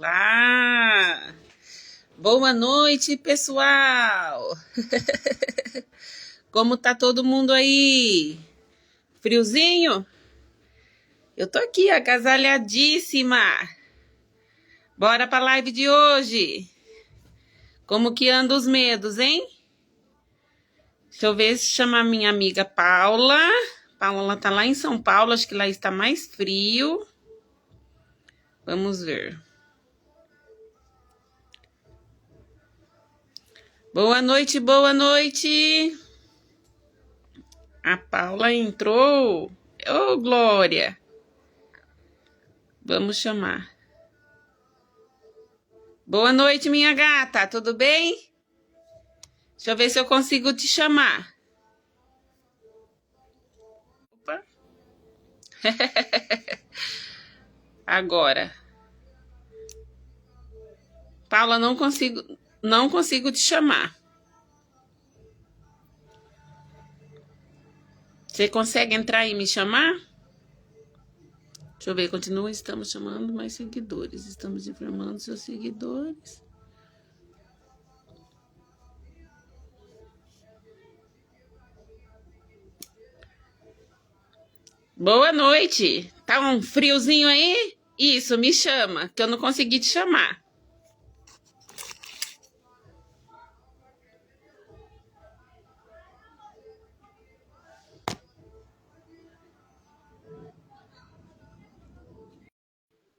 Olá! Boa noite, pessoal! Como tá todo mundo aí? Friozinho? Eu tô aqui agasalhadíssima! Bora pra live de hoje! Como que andam os medos, hein? Deixa eu ver se chamar minha amiga Paula. Paula tá lá em São Paulo, acho que lá está mais frio. Vamos ver. Boa noite, boa noite. A Paula entrou. Ô, Glória. Vamos chamar. Boa noite, minha gata. Tudo bem? Deixa eu ver se eu consigo te chamar. Opa. Agora. Paula, não consigo te chamar. Você consegue entrar e me chamar? Deixa eu ver, continua. Estamos chamando mais seguidores. Estamos informando seus seguidores. Boa noite. Tá um friozinho aí? Isso, me chama, que eu não consegui te chamar.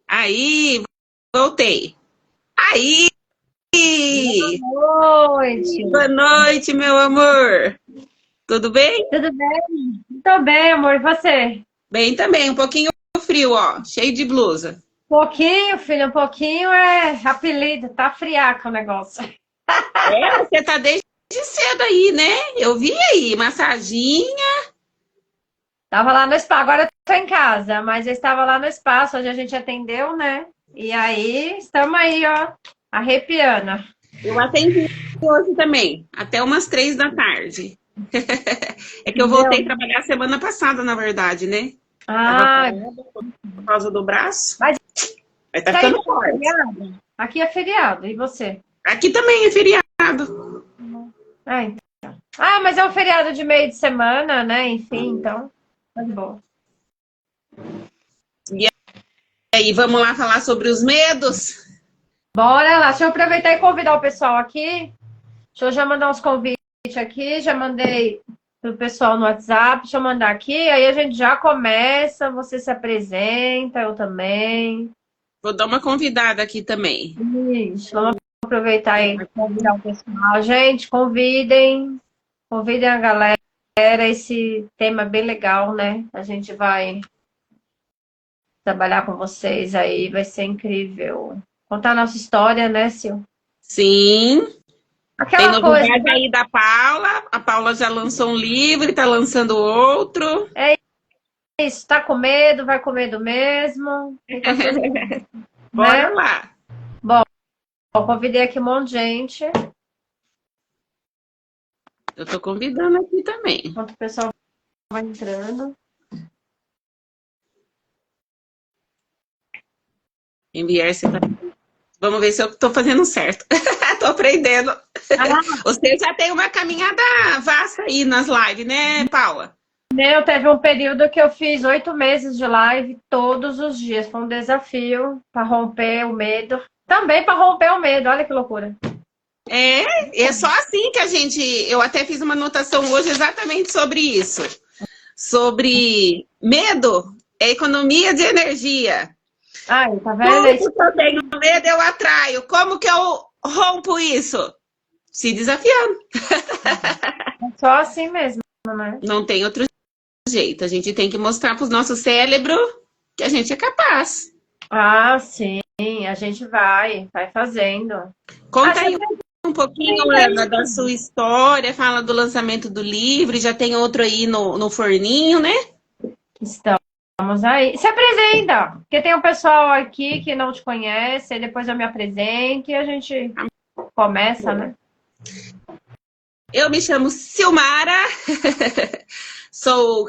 Aí, voltei. Aí! Boa noite. Boa noite, meu amor. Tudo bem? Tudo bem? Tô bem, amor. E você? Bem também, um pouquinho frio, ó, cheio de blusa. Pouquinho, filho, um pouquinho é apelido, tá friaca o negócio. É, você tá desde cedo aí, né? Eu vi aí, massaginha. Tava lá no spa, agora eu tô em casa, mas eu estava lá no espaço onde a gente atendeu, né? E aí, estamos aí, ó, arrepiando. Eu atendi hoje também, até umas 3 da tarde. É que eu voltei a Entendeu? trabalhar semana passada, na verdade, né? Tava Ah, parada por causa do braço, mas mas tá aí ficando não é forte. feriado? Aqui é feriado, e você? Aqui também é feriado. Ah, então. Ah, mas é um feriado de meio de semana, né? Enfim, então, tá de boa. E aí, vamos lá falar sobre os medos? Bora lá, deixa eu aproveitar e convidar o pessoal aqui. Deixa eu já mandar uns convites aqui, já mandei pro pessoal no WhatsApp, deixa eu mandar aqui, aí a gente já começa, você se apresenta, eu também. Vou dar uma convidada aqui também. Isso, vamos aproveitar e convidar o pessoal. Gente, convidem a galera, esse tema é bem legal, né? A gente vai trabalhar com vocês aí, vai ser incrível. Contar a nossa história, né, Sil? Sim, tem Aquela coisa, novidade aí da Paula. A Paula já lançou um livro e tá lançando outro. é isso, tá com medo, vai com medo mesmo, e tá tudo bem, Bora né? lá. Bom, eu convidei aqui um monte de gente, Eu tô convidando aqui também. enquanto o pessoal vai entrando. Enviar esse. Vamos ver se eu tô fazendo certo. Tô aprendendo. Ah, Você já tem uma caminhada vasta aí nas lives, né, Paula? meu, teve um período que eu fiz 8 meses de live todos os dias. Foi um desafio para romper o medo. Também para romper o medo, olha que loucura. É só assim que a gente. Eu até fiz uma anotação hoje exatamente sobre isso. Sobre medo é economia de energia. Aí, tá vendo? É isso. Tudo que eu tenho medo, eu atraio. Como que eu rompo isso? Se desafiando. É só assim mesmo, né? Não tem outro jeito. A gente tem que mostrar para o nosso cérebro que a gente é capaz. Ah, sim, a gente vai fazendo. Conta Acho aí que um pouquinho, Ana, da sua história. Fala do lançamento do livro. Já tem outro aí no forninho, né? estamos aí. Se apresenta, porque tem um pessoal aqui que não te conhece, aí depois eu me apresento e a gente começa, né? Eu me chamo Silmara. Sou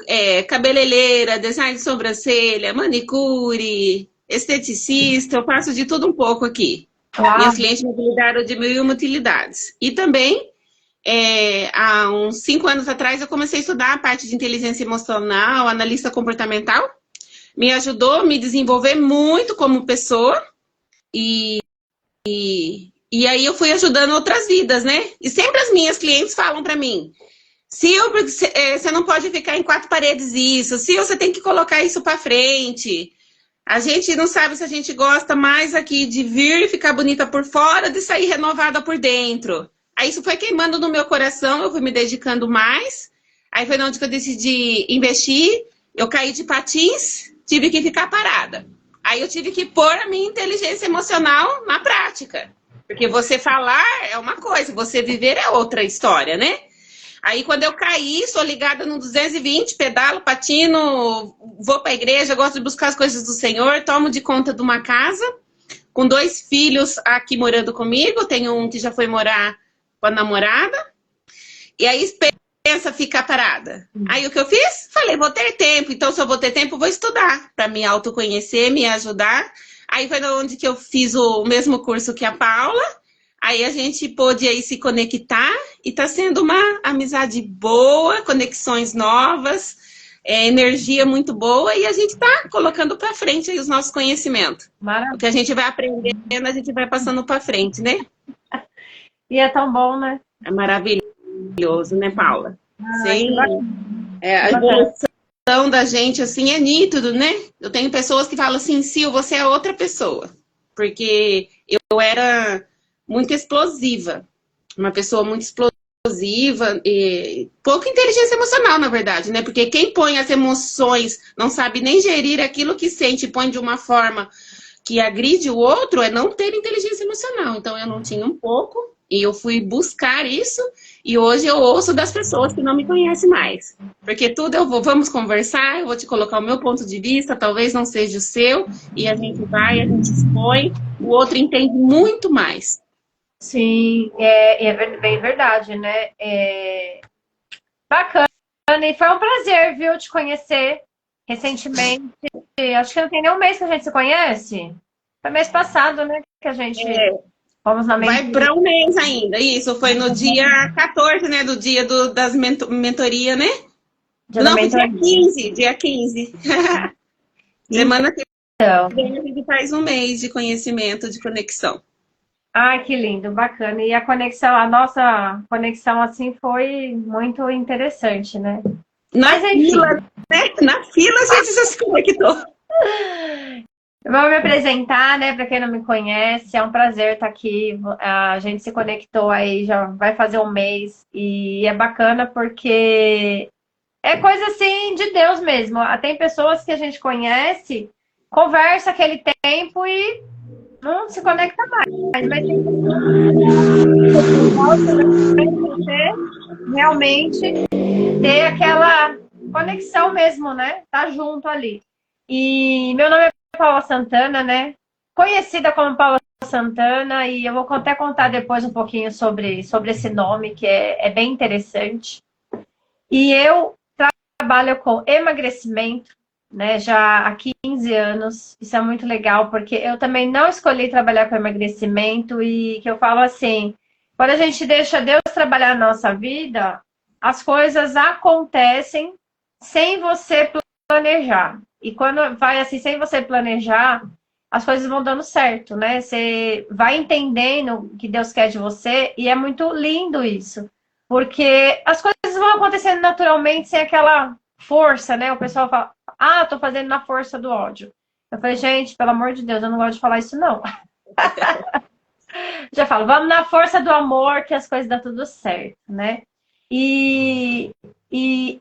cabeleireira, design de sobrancelha, manicure. esteticista, eu faço de tudo um pouco aqui. Minhas Claro. clientes me ligaram de mil e uma utilidades. E também, há uns 5 anos atrás, eu comecei a estudar a parte de inteligência emocional, analista comportamental. Me ajudou a me desenvolver muito como pessoa. E aí eu fui ajudando outras vidas, né? E sempre as minhas clientes falam para mim, Sil, você não pode ficar em quatro paredes isso, Sil, você tem que colocar isso para frente. A gente não sabe se a gente gosta mais aqui de vir e ficar bonita por fora, de sair renovada por dentro. Aí isso foi queimando no meu coração, eu fui me dedicando mais. Aí foi onde que eu decidi investir. Eu caí de patins, tive que ficar parada. Aí eu tive que pôr a minha inteligência emocional na prática. Porque você falar é uma coisa, você viver é outra história, né? Aí, quando eu caí, sou ligada no 220, pedalo, patino, vou para a igreja, gosto de buscar as coisas do Senhor, tomo de conta de uma casa, com 2 filhos aqui morando comigo, tenho um que já foi morar com a namorada, e aí pensa ficar parada. Aí, o que eu fiz? Falei, vou ter tempo, então se eu vou ter tempo, vou estudar, para me autoconhecer, me ajudar. Aí foi onde que eu fiz o mesmo curso que a Paula. Aí a gente pôde aí se conectar e tá sendo uma amizade boa, conexões novas, energia muito boa e a gente tá colocando para frente aí os nossos conhecimentos. O que a gente vai aprendendo, a gente vai passando para frente, né? E é tão bom, né? É maravilhoso, né, Paula? Sim. A Bacana. evolução da gente, assim, é nítido, né? Eu tenho pessoas que falam assim, Sil, você é outra pessoa. Porque eu era muito explosiva. Uma pessoa muito explosiva e pouca inteligência emocional, na verdade, né? Porque quem põe as emoções, não sabe nem gerir aquilo que sente, põe de uma forma que agride o outro, é não ter inteligência emocional. Então eu não tinha um pouco e eu fui buscar isso e hoje eu ouço das pessoas que não me conhecem mais. Porque tudo vamos conversar, eu vou te colocar o meu ponto de vista, talvez não seja o seu, e a gente vai, a gente expõe, o outro entende muito mais. Sim, é bem verdade, né? Bacana, e foi um prazer, viu, te conhecer recentemente. Acho que não tem nem um mês que a gente se conhece. Foi mês passado, né, que a gente fomos na Vai mentoria. para um mês ainda. Isso foi no dia 14, né? Do dia das mentoria, né? Não, foi dia 15. Dia 15. Semana que Então, vem a gente faz um mês de conhecimento, de conexão. ai, que lindo, bacana. E a conexão, a nossa conexão assim foi muito interessante, né? Na Mas enfim, fila, né? Na fila a gente já se conectou. eu vou me apresentar, né, para quem não me conhece. É um prazer estar aqui. A gente se conectou aí, já vai fazer um mês e é bacana porque é coisa assim de Deus mesmo. Tem pessoas que a gente conhece, conversa aquele tempo e não se conecta mais. Mas tem você realmente ter aquela conexão mesmo, né? Tá junto ali. E meu nome é Paula Santana, né? Conhecida como Paula Santana, e eu vou até contar depois um pouquinho sobre esse nome, que é bem interessante. E eu trabalho com emagrecimento, né? Já há 15 anos. Isso é muito legal, porque eu também não escolhi trabalhar com emagrecimento e que eu falo assim, quando a gente deixa Deus trabalhar na nossa vida, as coisas acontecem sem você planejar. E quando vai assim, sem você planejar, as coisas vão dando certo, né? Você vai entendendo o que Deus quer de você e é muito lindo isso. Porque as coisas vão acontecendo naturalmente sem aquela força, né? O pessoal fala, ah, tô fazendo na força do ódio. Eu falei, gente, pelo amor de Deus, eu não gosto de falar isso, não. Já falo, vamos na força do amor que as coisas dão tudo certo, né? E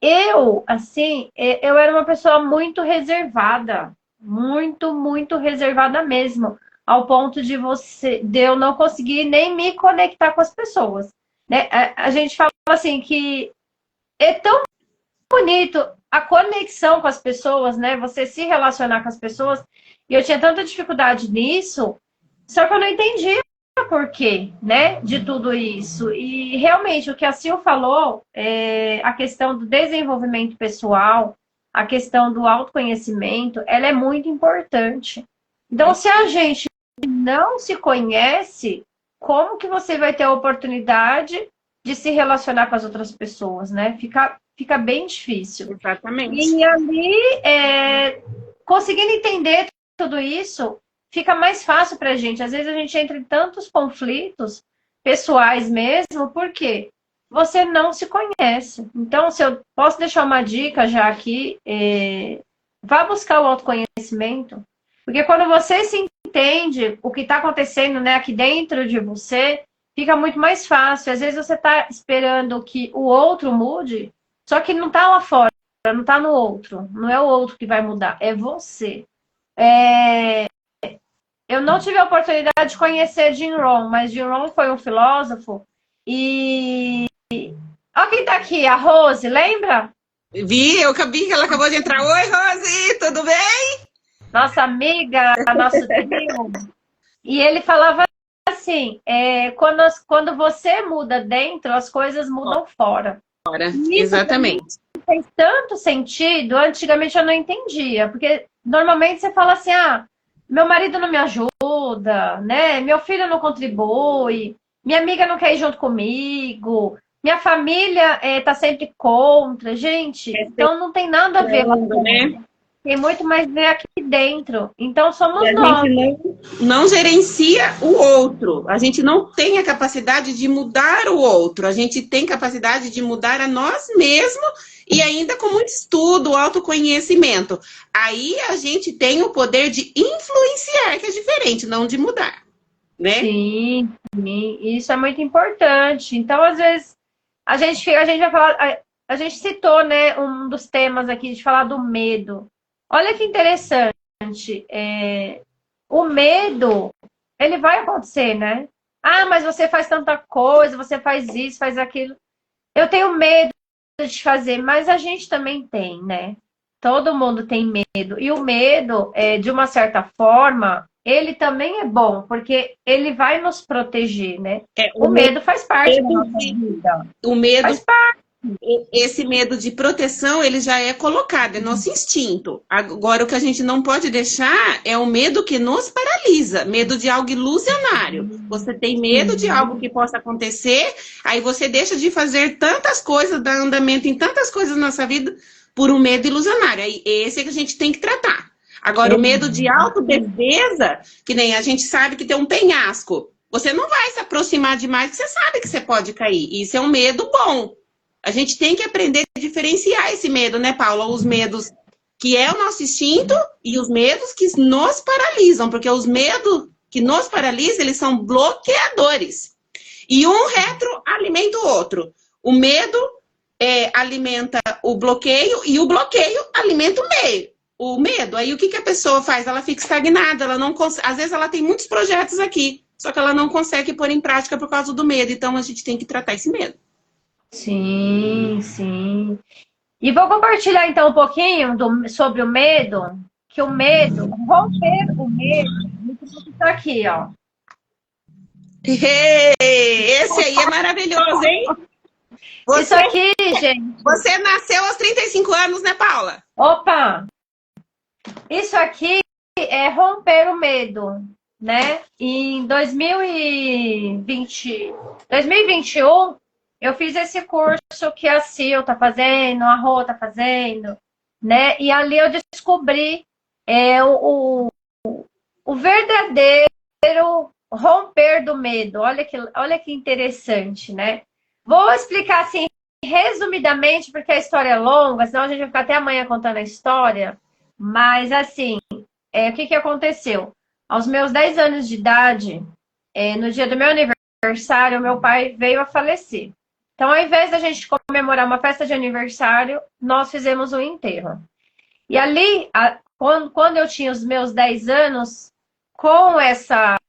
eu, assim, eu era uma pessoa muito reservada. Muito reservada mesmo. Ao ponto de eu não conseguir nem me conectar com as pessoas. Né? A gente fala assim que é tão bonito a conexão com as pessoas, né? Você se relacionar com as pessoas. E eu tinha tanta dificuldade nisso, só que eu não entendia por quê, né? De tudo isso. E realmente o que a Sil falou, a questão do desenvolvimento pessoal, a questão do autoconhecimento, ela é muito importante. Então, se a gente não se conhece, como que você vai ter a oportunidade de se relacionar com as outras pessoas, né? Fica bem difícil. Exatamente. E ali, conseguindo entender tudo isso, fica mais fácil pra gente. Às vezes a gente entra em tantos conflitos pessoais mesmo, porque você não se conhece. Então, se eu posso deixar uma dica já aqui, vá buscar o autoconhecimento, porque quando você se entende o que está acontecendo, né, aqui dentro de você, fica muito mais fácil. Às vezes você está esperando que o outro mude, só que não está lá fora, não está no outro. Não é o outro que vai mudar, é você. Eu não tive a oportunidade de conhecer Jim Rohn, mas Jim Rohn foi um filósofo. E olha quem está aqui, a Rose, lembra? Vi, eu vi que ela acabou de entrar. Oi, Rose, tudo bem? Nossa amiga, nosso trio. E ele falava assim, quando você muda dentro, as coisas mudam fora. Isso Exatamente. fez tanto sentido, antigamente eu não entendia, porque normalmente você fala assim, meu marido não me ajuda, né? Meu filho não contribui, minha amiga não quer ir junto comigo, minha família tá sempre contra. Gente, então não tem nada a ver lá fora. Né? Tem muito mais ver aqui dentro. Então somos E a nós. gente não gerencia o outro. A gente não tem a capacidade de mudar o outro. A gente tem capacidade de mudar a nós mesmos e ainda com muito estudo, autoconhecimento. Aí a gente tem o poder de influenciar, que é diferente, não de mudar, né? Sim, isso é muito importante. Então, às vezes, a gente vai falar, a gente citou, né, um dos temas aqui de falar do medo. Olha que interessante. O medo, ele vai acontecer, né? Mas você faz tanta coisa, você faz isso, faz aquilo. Eu tenho medo de fazer, mas a gente também tem, né? Todo mundo tem medo. E o medo, de uma certa forma, ele também é bom, porque ele vai nos proteger, né? O medo faz parte da nossa vida. O medo, faz parte. esse medo de proteção, ele já é colocado, é nosso instinto. Agora, o que a gente não pode deixar é o medo que nos paralisa, medo de algo ilusionário. Você tem medo de algo que possa acontecer, aí você deixa de fazer tantas coisas, dar andamento em tantas coisas na nossa vida por um medo ilusionário. Aí esse é que a gente tem que tratar. Agora, o medo de autodefesa, que nem a gente sabe que tem um penhasco. Você não vai se aproximar demais, porque você sabe que você pode cair. Isso é um medo bom. A gente tem que aprender a diferenciar esse medo, né, Paula? Os medos que é o nosso instinto e os medos que nos paralisam, porque os medos que nos paralisam, eles são bloqueadores. E um retroalimenta o outro. O medo alimenta o bloqueio e o bloqueio alimenta o medo. Aí o que a pessoa faz? Ela fica estagnada, ela não consegue. Às vezes ela tem muitos projetos aqui, só que ela não consegue pôr em prática por causa do medo. Então a gente tem que tratar esse medo. Sim, sim. E vou compartilhar então um pouquinho sobre o medo, que o medo, romper o medo, está aqui, ó. Esse aí é maravilhoso, hein? Isso aqui, gente. Você nasceu aos 35 anos, né, Paula? Opa! Isso aqui é romper o medo, né? Em 2021, eu fiz esse curso que a Sil tá fazendo, a Rô tá fazendo, né? E ali eu descobri o verdadeiro romper do medo. Olha que interessante, né? Vou explicar assim, resumidamente, porque a história é longa, senão a gente vai ficar até amanhã contando a história. Mas, assim, o que aconteceu? Aos meus 10 anos de idade, no dia do meu aniversário, meu pai veio a falecer. Então, ao invés da gente comemorar uma festa de aniversário, nós fizemos um enterro. E ali, quando eu tinha os meus 10 anos, com essa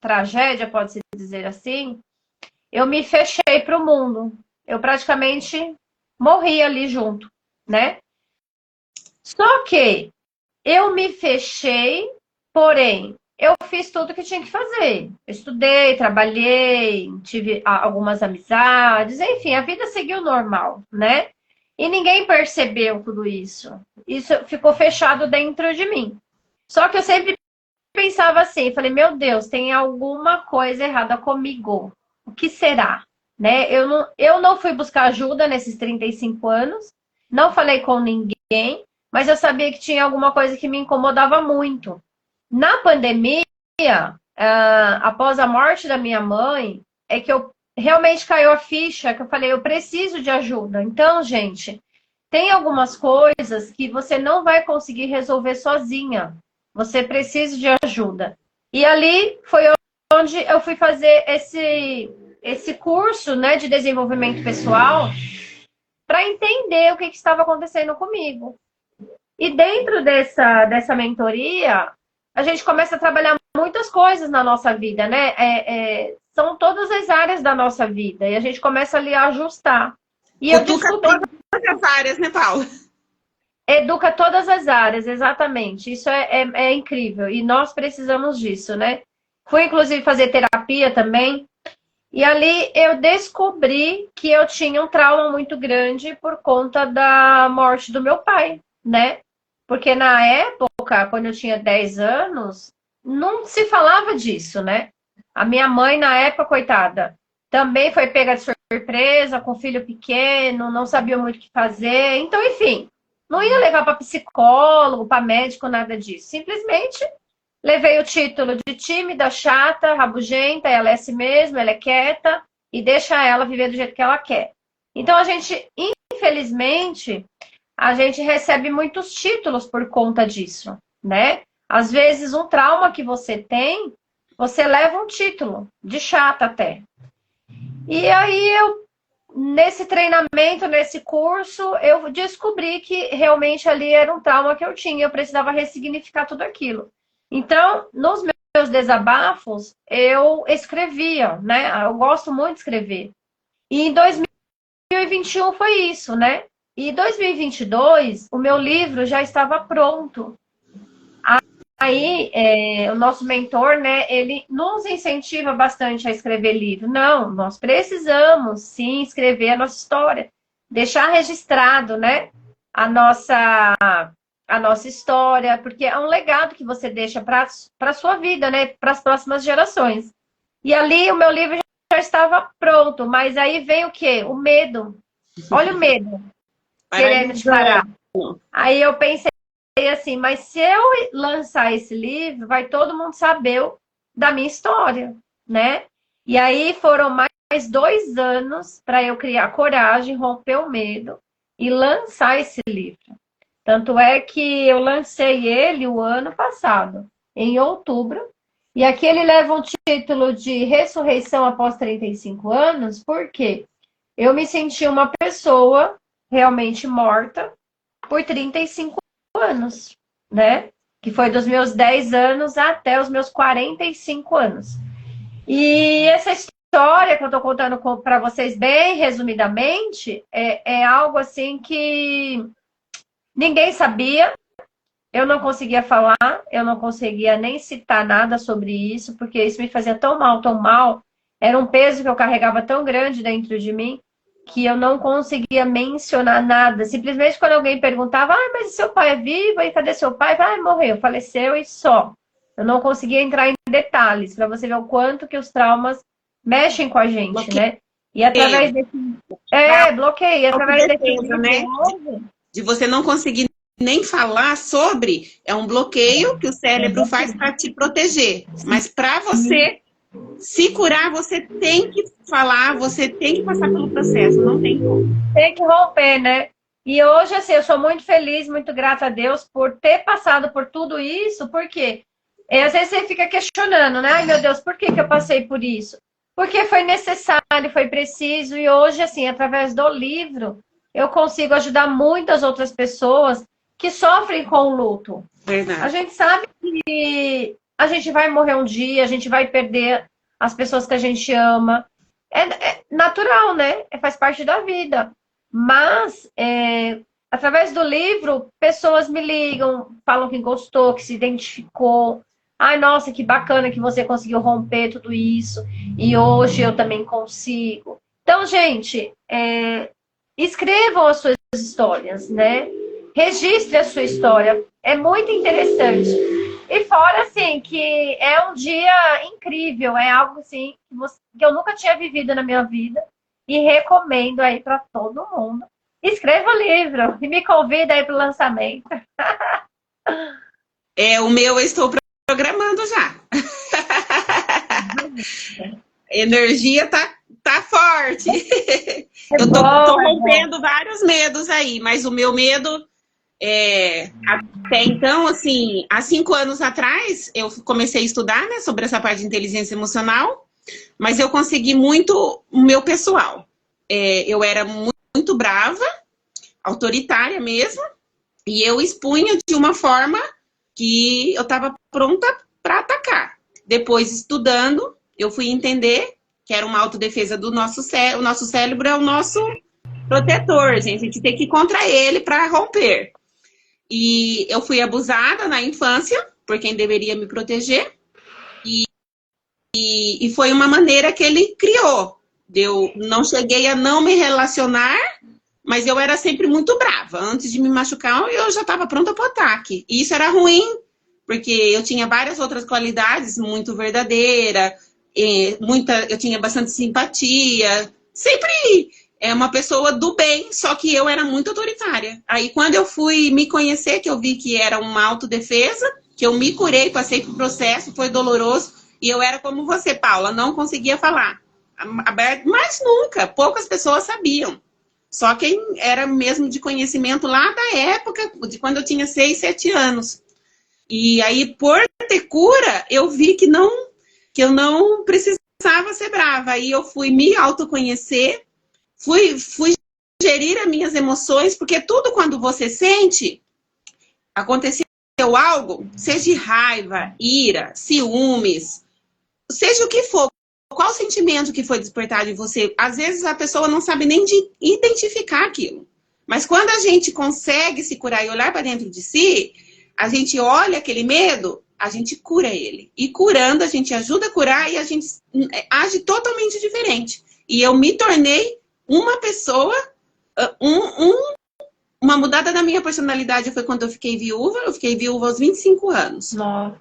tragédia, pode-se dizer assim, eu me fechei para o mundo. Eu praticamente morri ali junto, né? Só que eu me fechei, porém, eu fiz tudo que tinha que fazer. Eu estudei, trabalhei, tive algumas amizades, enfim, a vida seguiu normal, né? E ninguém percebeu tudo isso. Isso ficou fechado dentro de mim. Só que eu sempre pensava assim, falei, meu Deus, tem alguma coisa errada comigo. O que será? Né? Eu não fui buscar ajuda nesses 35 anos, não falei com ninguém, mas eu sabia que tinha alguma coisa que me incomodava muito. Na pandemia, após a morte da minha mãe, é que eu realmente caiu a ficha, que eu falei, eu preciso de ajuda. Então, gente, tem algumas coisas que você não vai conseguir resolver sozinha. Você precisa de ajuda. E ali foi onde eu fui fazer esse curso, né, de desenvolvimento pessoal para entender o que estava acontecendo comigo. E dentro dessa mentoria, a gente começa a trabalhar muitas coisas na nossa vida, né? São todas as áreas da nossa vida. E a gente começa ali a ajustar. E eu descobri... todas as áreas, né, Paula? Educa todas as áreas, exatamente. Isso é incrível. E nós precisamos disso, né? Fui, inclusive, fazer terapia também. E ali eu descobri que eu tinha um trauma muito grande por conta da morte do meu pai, né? Porque na época, quando eu tinha 10 anos, não se falava disso, né? A minha mãe, na época, coitada, também foi pega de surpresa, com filho pequeno, não sabia muito o que fazer. Então, enfim, não ia levar para psicólogo, para médico, nada disso. Simplesmente levei o título de tímida, chata, rabugenta, ela é assim mesmo, ela é quieta, e deixa ela viver do jeito que ela quer. Então, a gente, infelizmente, a gente recebe muitos títulos por conta disso, né? Às vezes, um trauma que você tem, você leva um título, de chata até. E aí, nesse treinamento, nesse curso, eu descobri que realmente ali era um trauma que eu tinha, eu precisava ressignificar tudo aquilo. Então, nos meus desabafos, eu escrevia, né? Eu gosto muito de escrever. E em 2021 foi isso, né? E em 2022, o meu livro já estava pronto. Aí, o nosso mentor, né, ele nos incentiva bastante a escrever livro. Não, nós precisamos, sim, escrever a nossa história. Deixar registrado, né, a nossa história, porque é um legado que você deixa para a sua vida, né, para as próximas gerações. E ali o meu livro já estava pronto, mas aí vem o quê? O medo. Olha o medo querendo te parar. Aí eu pensei assim, mas se eu lançar esse livro, vai todo mundo saber da minha história, né? E aí foram mais 2 anos para eu criar coragem, romper o medo e lançar esse livro. Tanto é que eu lancei ele o ano passado, em outubro, e aqui ele leva um título de Ressurreição após 35 anos, porque eu me senti uma pessoa realmente morta por 35 anos, né? Que foi dos meus 10 anos até os meus 45 anos. E essa história que eu tô contando para vocês bem resumidamente é algo assim que ninguém sabia, eu não conseguia falar, eu não conseguia nem citar nada sobre isso, porque isso me fazia tão mal, era um peso que eu carregava tão grande dentro de mim, que eu não conseguia mencionar nada. Simplesmente quando alguém perguntava, mas seu pai é vivo? E cadê seu pai? Morreu, faleceu e só. Eu não conseguia entrar em detalhes, para você ver o quanto que os traumas mexem com a gente, bloqueio, né? E através desse... bloqueio. Através desse... né? De você não conseguir nem falar sobre, é um bloqueio que o cérebro faz para te proteger. Mas para você se curar, você tem que falar, você tem que passar pelo processo, não tem como. Tem que romper, né? E hoje, assim, eu sou muito feliz, muito grata a Deus por ter passado por tudo isso, porque às vezes você fica questionando, né? Ai, meu Deus, por que eu passei por isso? Porque foi necessário, foi preciso, e hoje, assim, através do livro, eu consigo ajudar muitas outras pessoas que sofrem com o luto. Verdade. A gente sabe que a gente vai morrer um dia, a gente vai perder as pessoas que a gente ama. É natural, né? Faz parte da vida. Mas, através do livro, pessoas me ligam, falam que gostou, que se identificou. Ai, nossa, que bacana que você conseguiu romper tudo isso. E hoje eu também consigo. Então, gente, escrevam as suas histórias, né? Registre a sua história. É muito interessante. E fora, assim, que é um dia incrível, é algo, assim, que eu nunca tinha vivido na minha vida e recomendo aí para todo mundo. Escreva o livro e me convida aí para o lançamento. O meu eu estou programando já. Energia tá forte. É Eu tô bom, é bom. rompendo vários medos aí, mas o meu medo até então, assim, há 5 anos atrás, eu comecei a estudar, né, sobre essa parte de inteligência emocional, mas eu consegui muito o meu pessoal. Eu era muito brava, autoritária mesmo, e eu expunha de uma forma que eu estava pronta para atacar. Depois, estudando, eu fui entender que era uma autodefesa do nosso cérebro. O nosso cérebro é o nosso protetor, gente. A gente tem que ir contra ele para romper. E eu fui abusada na infância por quem deveria me proteger. E foi uma maneira que ele criou. Eu não cheguei a não me relacionar, mas eu era sempre muito brava. Antes de me machucar, eu já estava pronta para o ataque. E isso era ruim, porque eu tinha várias outras qualidades, muito verdadeira, eu tinha bastante simpatia. Sempre uma pessoa do bem, só que eu era muito autoritária. Aí quando eu fui me conhecer, que eu vi que era uma autodefesa, que eu me curei, passei por processo, foi doloroso, e eu era como você, Paula, não conseguia falar aberto, mas nunca, poucas pessoas sabiam. Só quem era mesmo de conhecimento lá da época, de quando eu tinha 6, 7 anos. E aí, por ter cura, eu vi que eu não precisava ser brava. Aí eu fui me autoconhecer, fui gerir as minhas emoções, porque tudo quando você sente, aconteceu algo, seja raiva, ira, ciúmes, seja o que for, qual sentimento que foi despertado em você, às vezes a pessoa não sabe nem de identificar aquilo. Mas quando a gente consegue se curar e olhar para dentro de si, a gente olha aquele medo, a gente cura ele. E curando, a gente ajuda a curar e a gente age totalmente diferente. E eu me tornei uma pessoa, uma mudada da minha personalidade foi quando eu fiquei viúva. Eu fiquei viúva aos 25 anos. Nossa.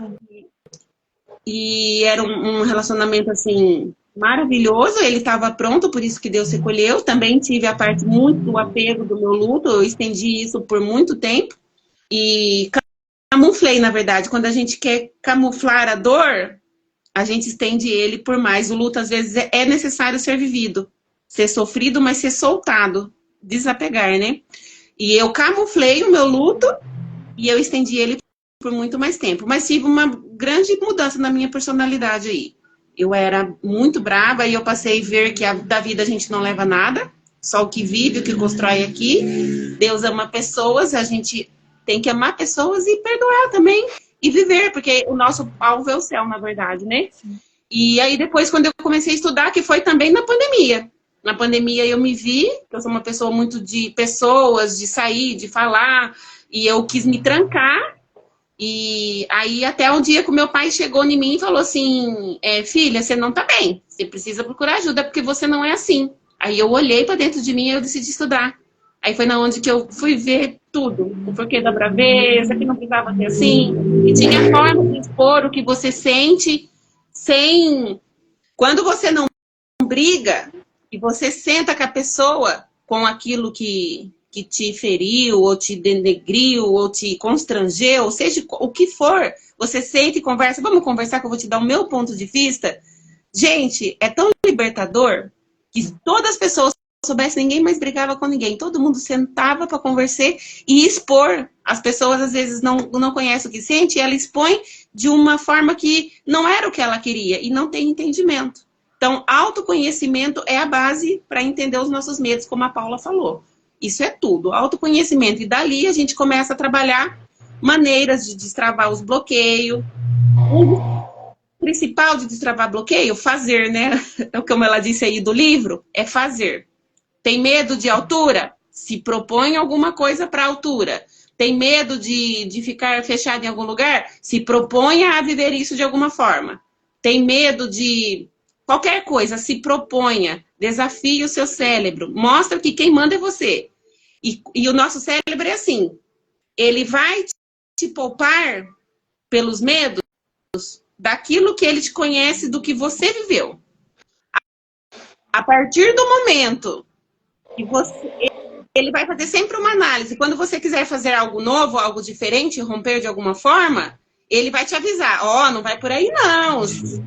E era um relacionamento, assim, maravilhoso. Ele estava pronto, por isso que Deus recolheu. Também tive a parte muito do apego do meu luto. Eu estendi isso por muito tempo. E camuflei, na verdade. Quando a gente quer camuflar a dor, a gente estende ele por mais. O luto, às vezes, é necessário ser vivido. Ser sofrido, mas ser soltado. Desapegar, né? E eu camuflei o meu luto e eu estendi ele por muito mais tempo. Mas tive uma grande mudança na minha personalidade aí. Eu era muito brava e eu passei a ver que da vida a gente não leva nada. Só o que vive, o que constrói aqui. Deus ama pessoas, a gente tem que amar pessoas e perdoar também. E viver, porque o nosso alvo é o céu, na verdade, né? E aí depois, quando eu comecei a estudar, que foi também na pandemia. Na pandemia eu me vi, eu sou uma pessoa muito de pessoas, de sair, de falar, e eu quis me trancar. E aí até um dia que o meu pai chegou em mim e falou assim, filha, você não tá bem, você precisa procurar ajuda porque você não é assim. Aí eu olhei para dentro de mim e eu decidi estudar. Aí foi na onde que eu fui ver tudo, o porquê da braveza, que não precisava ser assim, que tinha forma de expor o que você sente sem... Quando você não briga e você senta com a pessoa com aquilo que te feriu, ou te denegriu, ou te constrangeu, ou seja, o que for, você senta e conversa. Vamos conversar que eu vou te dar o meu ponto de vista. Gente, é tão libertador que se todas as pessoas soubessem, ninguém mais brigava com ninguém. Todo mundo sentava para conversar e expor. As pessoas às vezes não conhecem o que sente e ela expõe de uma forma que não era o que ela queria e não tem entendimento. Então, autoconhecimento é a base para entender os nossos medos, como a Paula falou. Isso é tudo, autoconhecimento. E dali a gente começa a trabalhar maneiras de destravar os bloqueios. O principal de destravar bloqueio, fazer, né? Como ela disse aí do livro, é fazer. Tem medo de altura? Se propõe alguma coisa para altura. Tem medo de ficar fechado em algum lugar? Se proponha a viver isso de alguma forma. Tem medo de qualquer coisa, se proponha, desafie o seu cérebro, mostra que quem manda é você. E o nosso cérebro é assim, ele vai te poupar pelos medos daquilo que ele te conhece, do que você viveu. A partir do momento que ele vai fazer sempre uma análise. Quando você quiser fazer algo novo, algo diferente, romper de alguma forma, ele vai te avisar. Ó, não vai por aí não.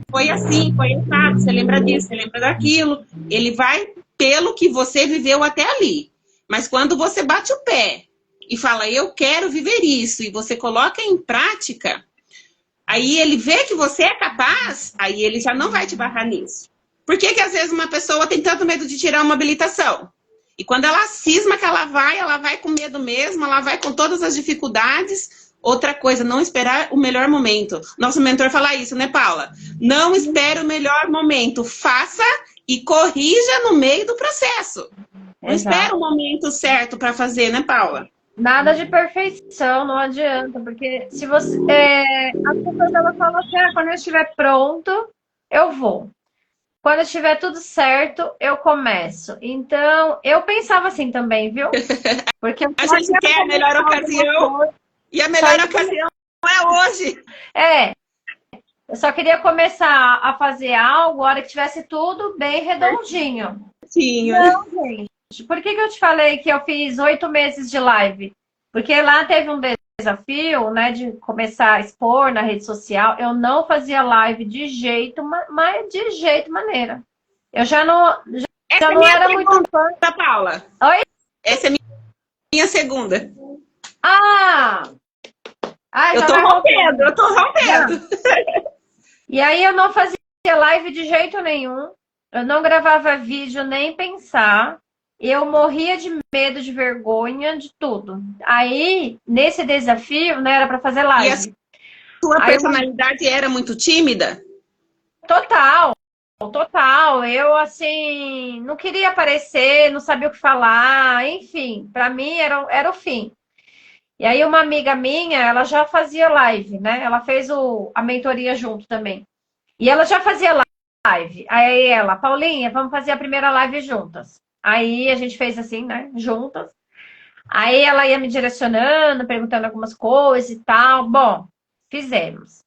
Foi assim, foi errado. Você lembra disso, você lembra daquilo. Ele vai pelo que você viveu até ali. Mas quando você bate o pé e fala, eu quero viver isso, e você coloca em prática, aí ele vê que você é capaz, aí ele já não vai te barrar nisso. Por que às vezes uma pessoa tem tanto medo de tirar uma habilitação? E quando ela cisma que ela vai com medo mesmo, ela vai com todas as dificuldades. Outra coisa, não esperar o melhor momento. Nosso mentor fala isso, né, Paula? Não espere o melhor momento, faça e corrija no meio do processo. Não espera o momento certo para fazer, né, Paula? Nada de perfeição, não adianta, porque se você. As pessoas elas falam assim, quando eu estiver pronto, eu vou. Quando estiver tudo certo, eu começo. Então, eu pensava assim também, viu? Porque a gente quer a melhor ocasião e a melhor ocasião é hoje. Eu só queria começar a fazer algo a hora que tivesse tudo bem redondinho. Sim. Não, gente. Por que eu te falei que eu fiz 8 meses de live? Porque lá teve um desafio, né, de começar a expor na rede social. Eu não fazia live de jeito, mas de jeito maneira. Eu já não era muito fã. Paula. Oi? Essa é minha segunda. Eu tô rompendo. E aí eu não fazia live de jeito nenhum. Eu não gravava vídeo nem pensar. Eu morria de medo, de vergonha, de tudo. Aí, nesse desafio, né, era para fazer live. E a sua personalidade era muito tímida? Total. Eu, assim, não queria aparecer, não sabia o que falar. Enfim, para mim era o fim. E aí uma amiga minha, ela já fazia live, né? Ela fez a mentoria junto também. E ela já fazia live. Aí ela, Paulinha, vamos fazer a primeira live juntas. Aí a gente fez assim, né? Juntas. Aí ela ia me direcionando, perguntando algumas coisas e tal. Bom, fizemos.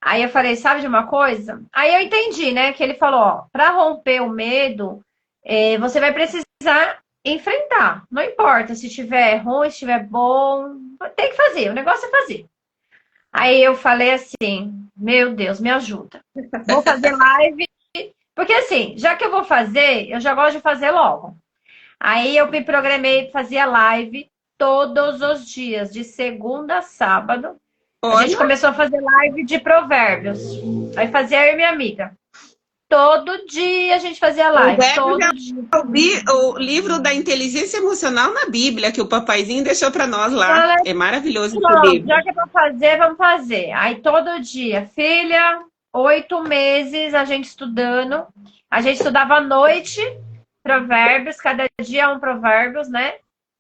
Aí eu falei, sabe de uma coisa? Aí eu entendi, né? Que ele falou, ó, para romper o medo, você vai precisar enfrentar. Não importa se estiver ruim, se estiver bom, tem que fazer. O negócio é fazer. Aí eu falei assim, meu Deus, me ajuda. Vou fazer live. Porque assim, já que eu vou fazer, eu já gosto de fazer logo. Aí eu me programei, fazia live todos os dias, de segunda a sábado. A gente começou a fazer live de provérbios. Aí fazia eu e minha amiga. Todo dia a gente fazia live. Todo dia. O livro da inteligência emocional na Bíblia, que o papaizinho deixou para nós lá. É maravilhoso esse livro. Já que é para fazer, vamos fazer. Aí todo dia, filha, 8 meses a gente estudando. A gente estudava à noite, provérbios, cada dia um provérbios, né?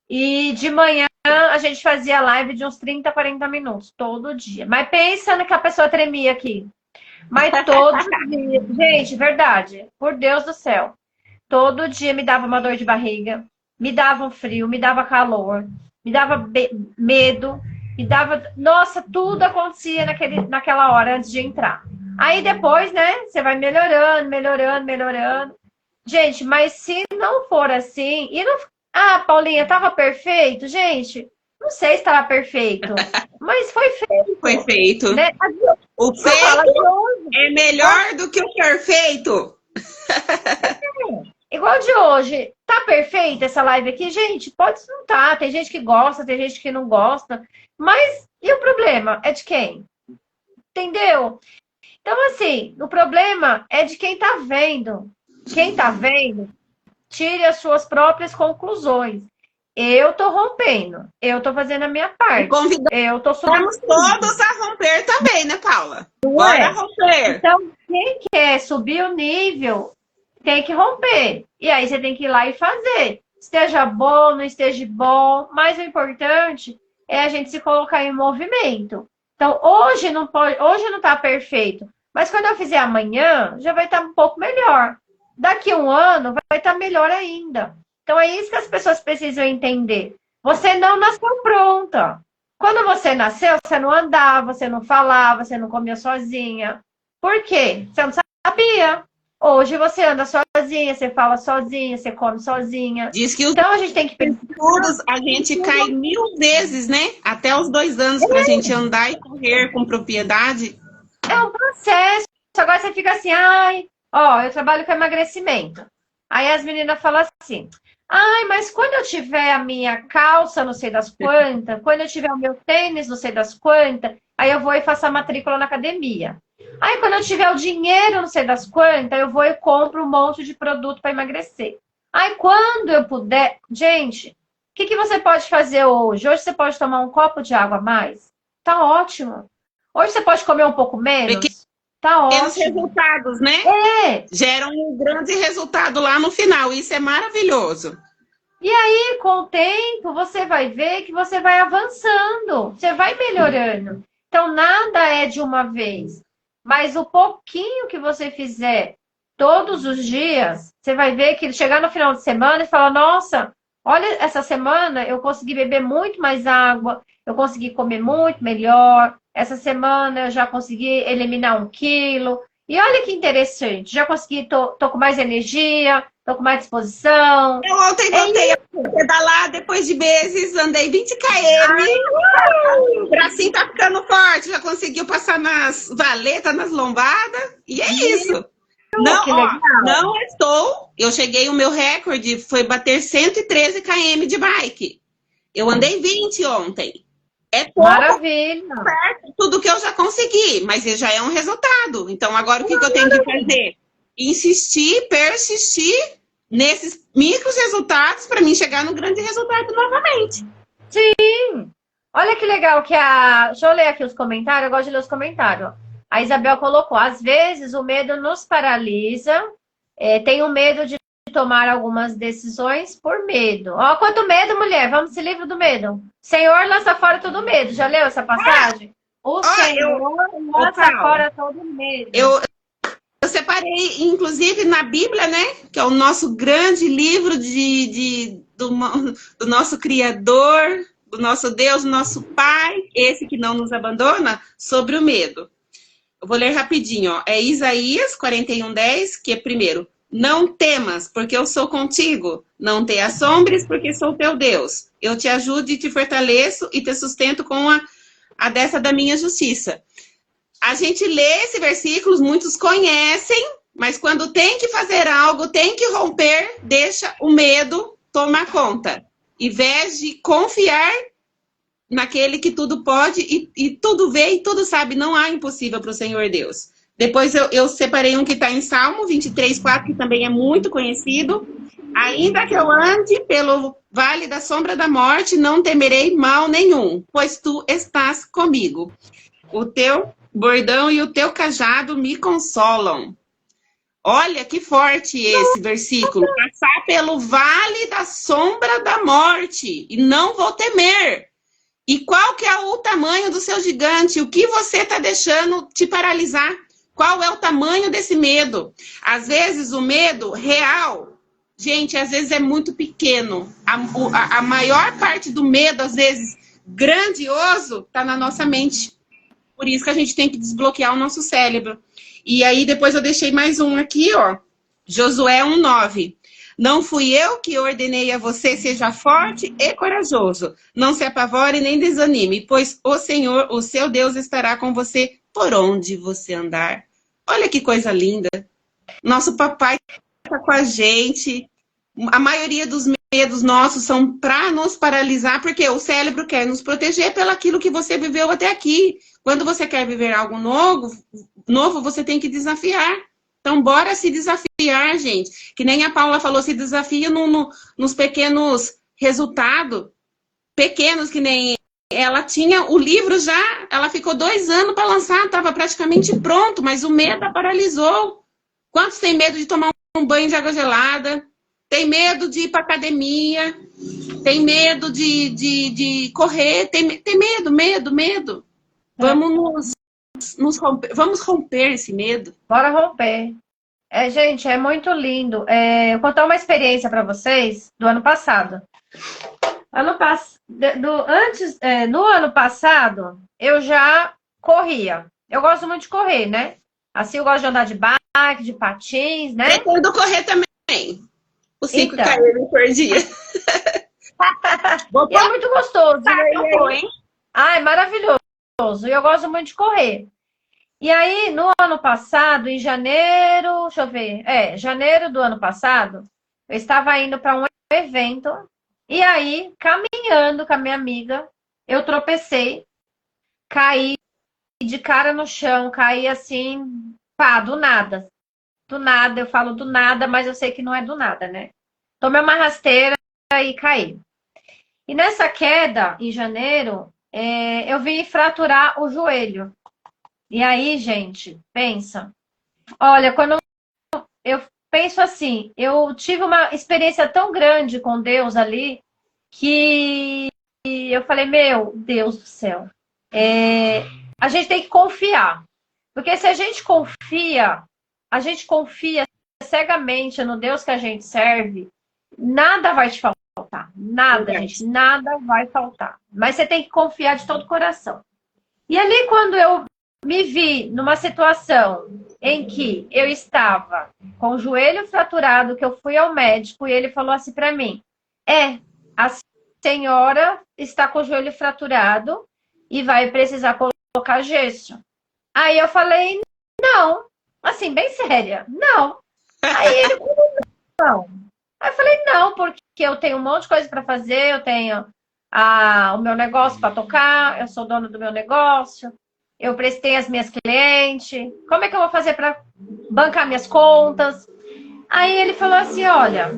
E de manhã a gente fazia live de uns 30, 40 minutos, todo dia. Mas pensando que a pessoa tremia aqui. Mas todo dia, gente, verdade, por Deus do céu. Todo dia me dava uma dor de barriga, me dava um frio, me dava calor, me dava medo, me dava... Nossa, tudo acontecia naquela hora antes de entrar. Aí depois, né, você vai melhorando. Gente, mas se não for assim... Paulinha, tava perfeito? Gente, não sei se estava perfeito, mas foi feito. Foi feito. Né? O feito é melhor do que o perfeito. Igual de hoje. Tá perfeita essa live aqui? Gente, pode não tá. Tem gente que gosta, tem gente que não gosta. Mas, e o problema? É de quem? Entendeu? Então, assim, o problema é de quem tá vendo. Quem tá vendo, tire as suas próprias conclusões. Eu tô rompendo. Eu tô fazendo a minha parte. Eu tô Vamos todos a romper também, né, Paula? Bora romper. Então, quem quer subir o nível, tem que romper. E aí você tem que ir lá e fazer. Esteja bom, não esteja bom. Mas o importante é a gente se colocar em movimento. Então, hoje não tá perfeito. Mas quando eu fizer amanhã, já vai estar um pouco melhor. Daqui a um ano, vai estar melhor ainda. Então, é isso que as pessoas precisam entender. Você não nasceu pronta. Quando você nasceu, você não andava, você não falava, você não comia sozinha. Por quê? Você não sabia. Hoje você anda sozinha, você fala sozinha, você come sozinha. Diz que os Então a gente tem que pensar. estudos a gente cai 1000 vezes, né? Até os 2 anos para a gente andar e correr com propriedade. É um processo. Agora você fica assim, ai, ó, eu trabalho com emagrecimento. Aí as meninas falam assim, ai, mas quando eu tiver a minha calça, não sei das quantas, quando eu tiver o meu tênis, não sei das quantas, aí eu vou e faço a matrícula na academia. Aí quando eu tiver o dinheiro, não sei das quantas, eu vou e compro um monte de produto para emagrecer. Aí quando eu puder, gente, o que você pode fazer hoje? Hoje você pode tomar um copo de água a mais? Tá ótimo. Hoje você pode comer um pouco menos? Tá Pequenos ótimo. resultados, né? É. Geram um grande resultado lá no final. Isso é maravilhoso. E aí, com o tempo, você vai ver que você vai avançando, você vai melhorando. Então, nada é de uma vez. Mas o pouquinho que você fizer todos os dias, você vai ver que chegar no final de semana e falar, nossa, olha, essa semana eu consegui beber muito mais água, eu consegui comer muito melhor, essa semana eu já consegui eliminar 1 quilo. E olha que interessante, já consegui, tô com mais energia, tô com mais disposição. Eu ontem voltei a pedalar depois de meses, andei 20 km. O bracinho tá ficando forte, já conseguiu passar nas valetas, nas lombadas. E é isso. Não, Que ó, legal. não estou. Eu cheguei, o meu recorde foi bater 113 km de bike. Eu andei 20 ontem. É pouco Maravilha. perto tudo que eu já consegui, mas já é um resultado. Então, agora o que eu tenho que fazer? Insistir, persistir nesses micros resultados para mim chegar no grande resultado novamente. Olha que legal que a. Deixa eu ler aqui os comentários, eu gosto de ler os comentários. A Isabel colocou: às vezes o medo nos paralisa, tenho medo de tomar algumas decisões por medo. Ó, quanto medo, mulher, vamos esse livro do medo. Senhor lança fora todo medo. Já leu essa passagem? O Senhor lança fora todo medo. Eu separei, inclusive, na Bíblia, né? Que é o nosso grande livro do nosso Criador, do nosso Deus, nosso Pai, esse que não nos abandona, sobre o medo. Eu vou ler rapidinho, ó. É Isaías 41:10, que é primeiro. Não temas, porque eu sou contigo. Não te assombres, porque sou teu Deus. Eu te ajudo e te fortaleço e te sustento com a destra da minha justiça. A gente lê esse versículo, muitos conhecem, mas quando tem que fazer algo, tem que romper, deixa o medo tomar conta. Em vez de confiar naquele que tudo pode e tudo vê e tudo sabe, não há impossível para o Senhor Deus. Depois eu separei um que está em Salmo 23:4, que também é muito conhecido. Ainda que eu ande pelo vale da sombra da morte, não temerei mal nenhum, pois tu estás comigo. O teu bordão e o teu cajado me consolam. Olha que forte esse versículo. Passar pelo vale da sombra da morte e não vou temer. E qual que é o tamanho do seu gigante? O que você está deixando te paralisar? Qual é o tamanho desse medo? Às vezes o medo real, gente, às vezes é muito pequeno. A maior parte do medo, às vezes grandioso, está na nossa mente. Por isso que a gente tem que desbloquear o nosso cérebro. E aí depois eu deixei mais um aqui, ó. Josué 1:9. Não fui eu que ordenei a você, seja forte e corajoso. Não se apavore nem desanime, pois o Senhor, o seu Deus, estará com você por onde você andar. Olha que coisa linda. Nosso papai está com a gente. A maioria dos medos nossos são para nos paralisar, porque o cérebro quer nos proteger pelaquilo que você viveu até aqui. Quando você quer viver algo novo, você tem que desafiar. Então, bora se desafiar, gente. Que nem a Paula falou, se desafia nos pequenos resultados. Pequenos, que nem ela tinha o livro já, ela ficou 2 anos para lançar, estava praticamente pronto, mas o medo a paralisou. Quantos têm medo de tomar um banho de água gelada? Tem medo de ir para academia? Tem medo de correr? Tem medo. Vamos romper esse medo. Bora romper. Gente, é muito lindo. Eu vou contar uma experiência para vocês do ano passado. No ano passado, eu já corria. Eu gosto muito de correr, né? Assim, eu gosto de andar de bike, de patins, né? Pretendo correr também. Os 5 Então, km por dia. Vou e é muito gostoso. postar que eu vou, hein? Ai, maravilhoso. E eu gosto muito de correr. E aí, no ano passado, em janeiro, deixa eu ver, janeiro do ano passado, eu estava indo para um evento, e aí, caminhando com a minha amiga, eu tropecei, caí de cara no chão, caí assim, pá, do nada. Do nada, eu falo do nada, mas eu sei que não é do nada, né? Tomei uma rasteira e caí. E nessa queda, em janeiro, eu vim fraturar o joelho. E aí, gente, pensa. Olha, quando eu penso assim, eu tive uma experiência tão grande com Deus ali que eu falei, meu Deus do céu, a gente tem que confiar. Porque se a gente confia cegamente no Deus que a gente serve, nada vai te faltar. Nada, gente, nada vai faltar. Mas você tem que confiar de todo o coração. E ali, quando eu me vi numa situação em que eu estava com o joelho fraturado, que eu fui ao médico e ele falou assim para mim: a senhora está com o joelho fraturado e vai precisar colocar gesso. Aí eu falei: não, assim, bem séria, não. Aí ele falou: não. Aí eu falei: não, porque eu tenho um monte de coisa para fazer, eu tenho o meu negócio para tocar, eu sou dono do meu negócio, eu prestei as minhas clientes, como é que eu vou fazer para bancar minhas contas? Aí ele falou assim: olha,